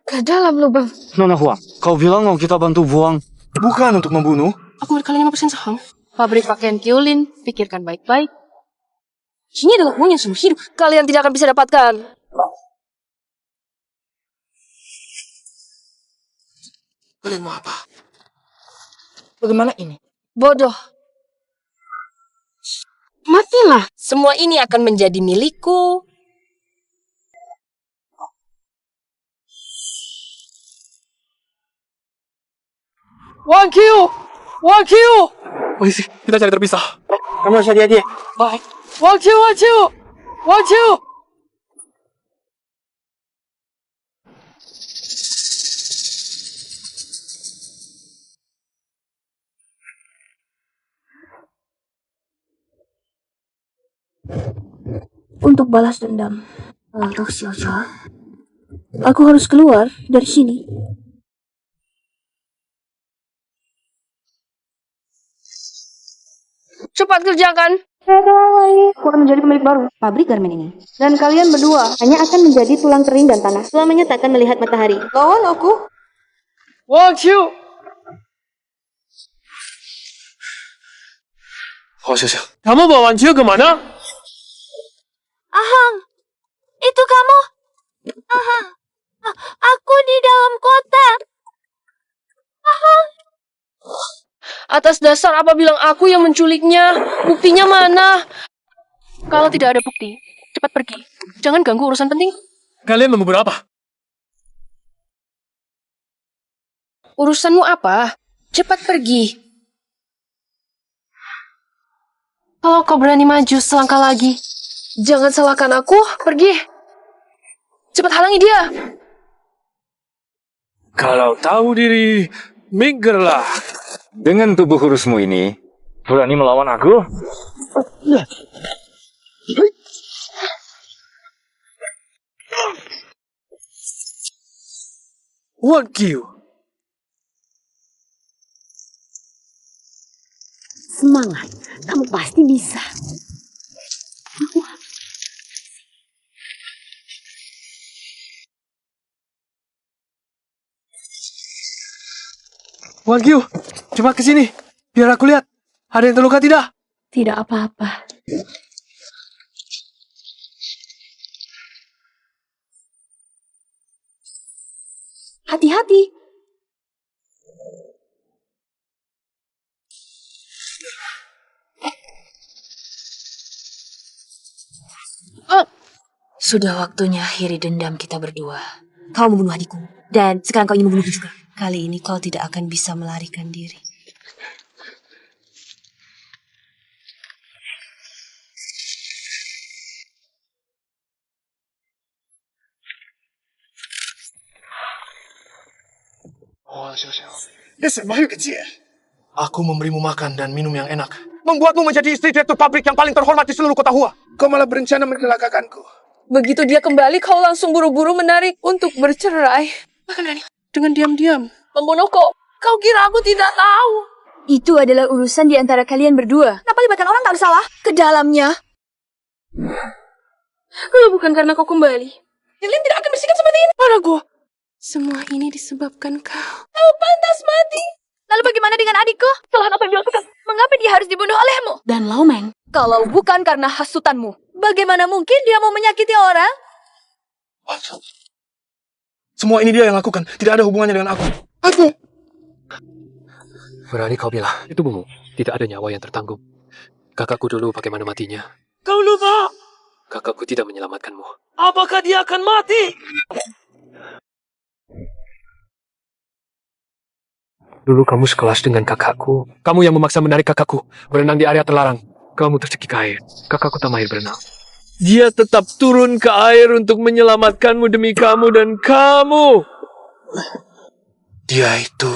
Ke dalam lubang. Nona Huang, kau bilang mau kita bantu buang. Bukan untuk membunuh. Aku beri kalian 5% saham. Pabrik pakaian Kiulin, pikirkan baik-baik. Ini adalah uang yang seumur hidup. Kalian tidak akan bisa dapatkan. Kalian mau apa? Bagaimana ini? Bodoh. Matilah. Semua ini akan menjadi milikku. Wan Qiu! Wan Qiu! Polisi, kita cari terpisah. Kamu harus hati-hati. Baik. Wan Qiu! Wan Qiu! Wan Qiu! untuk balas dendam untuk Xiao. Aku harus keluar dari sini. Cepat kerjakan. Aku akan menjadi pemilik baru pabrik garmen ini. Dan kalian berdua hanya akan menjadi tulang kering dan tanah selamanya tak akan melihat matahari. Lawan aku. Wang Qiu! Kamu bawa Wan Qiu kemana? Ahang, itu kamu? Ahang, aku di dalam kota. Ahang. Atas dasar apa bilang aku yang menculiknya? Buktinya mana? Kalau tidak ada bukti, cepat pergi. Jangan ganggu urusan penting. Kalian mau berapa? Urusanmu apa? Cepat pergi. Kalau kau berani maju selangkah lagi, jangan salahkan aku. Pergi. Cepat halangi dia. Kalau tahu diri, minggirlah. Dengan tubuh kurusmu ini, berani melawan aku? Wan Qiu. Semangat, kamu pasti bisa. Wan Qiu, coba ke sini. Biar aku lihat. Ada yang terluka tidak? Tidak apa-apa. Hati-hati. Sudah waktunya akhiri dendam kita berdua. Kau membunuh adikku, dan sekarang kau ingin membunuhku juga. Kali ini kau tidak akan bisa melarikan diri. Aku memberimu makan dan minum yang enak. Membuatmu menjadi istri direktur pabrik yang paling terhormat di seluruh kota Hua. Kau malah berencana mencelakakanku. Begitu dia kembali, kau langsung buru-buru menarik untuk bercerai. Dengan diam-diam membunuhku. Kau kira aku tidak tahu? Itu adalah urusan di antara kalian berdua. Kenapa libatkan orang tak bersalah ke dalamnya? Kalau bukan karena kau kembali, Jilin tidak akan bersikap seperti ini padaku. Semua ini disebabkan kau. Kau pantas mati. Lalu bagaimana dengan adikku? Kesalahan apa yang dia lakukan? Mengapa dia harus dibunuh olehmu? Dan Laomeng. Kalau bukan karena hasutanmu, bagaimana mungkin dia mau menyakiti orang? Semua ini dia yang lakukan. Tidak ada hubungannya dengan aku. Berani kau bilang, itu tubuhmu. Tidak ada nyawa yang tertanggung. Kakakku dulu bagaimana matinya? Kau lupa? Kakakku tidak menyelamatkanmu. Apakah dia akan mati? Dulu kamu sekelas dengan kakakku. Kamu yang memaksa menarik kakakku berenang di area terlarang. Kamu tercekik air. Kakakku tak mahir berenang. Dia tetap turun ke air untuk menyelamatkanmu demi kamu dan kamu. Dia itu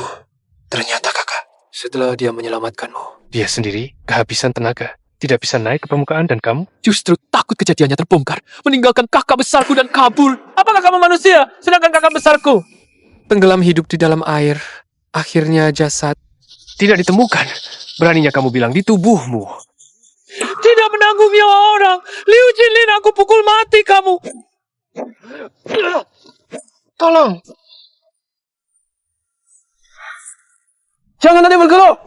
ternyata kakak. Setelah dia menyelamatkanmu, dia sendiri kehabisan tenaga. Tidak bisa naik ke permukaan dan kamu justru takut kejadiannya terbongkar. Meninggalkan kakak besarku dan kabur. Apakah kamu manusia? Sedangkan kakak besarku tenggelam hidup di dalam air. Akhirnya jasad tidak ditemukan. Beraninya kamu bilang di tubuhmu. Tidak menanggung nyawa orang. Liu Jinlin, aku pukul mati kamu. Tolong. Jangan ada yang bergerak.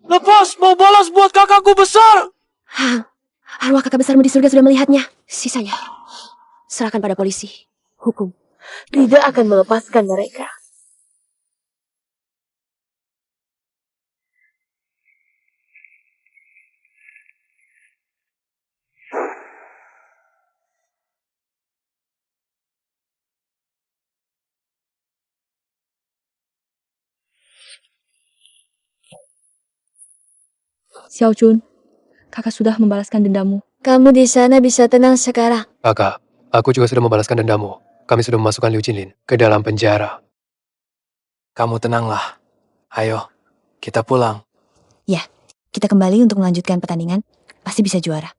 Lepas, mau balas buat kakakku besar. Arwah kakak besarmu di surga sudah melihatnya. Sisanya, serahkan pada polisi. Hukum Tidak akan melepaskan mereka. Xiao Jun, kakak sudah membalaskan dendammu. Kamu di sana bisa tenang sekarang. Kakak, aku juga sudah membalaskan dendammu. Kami sudah memasukkan Liu Jinlin ke dalam penjara. Kamu tenanglah. Ayo, kita pulang. Ya, kita kembali untuk melanjutkan pertandingan. Pasti bisa juara.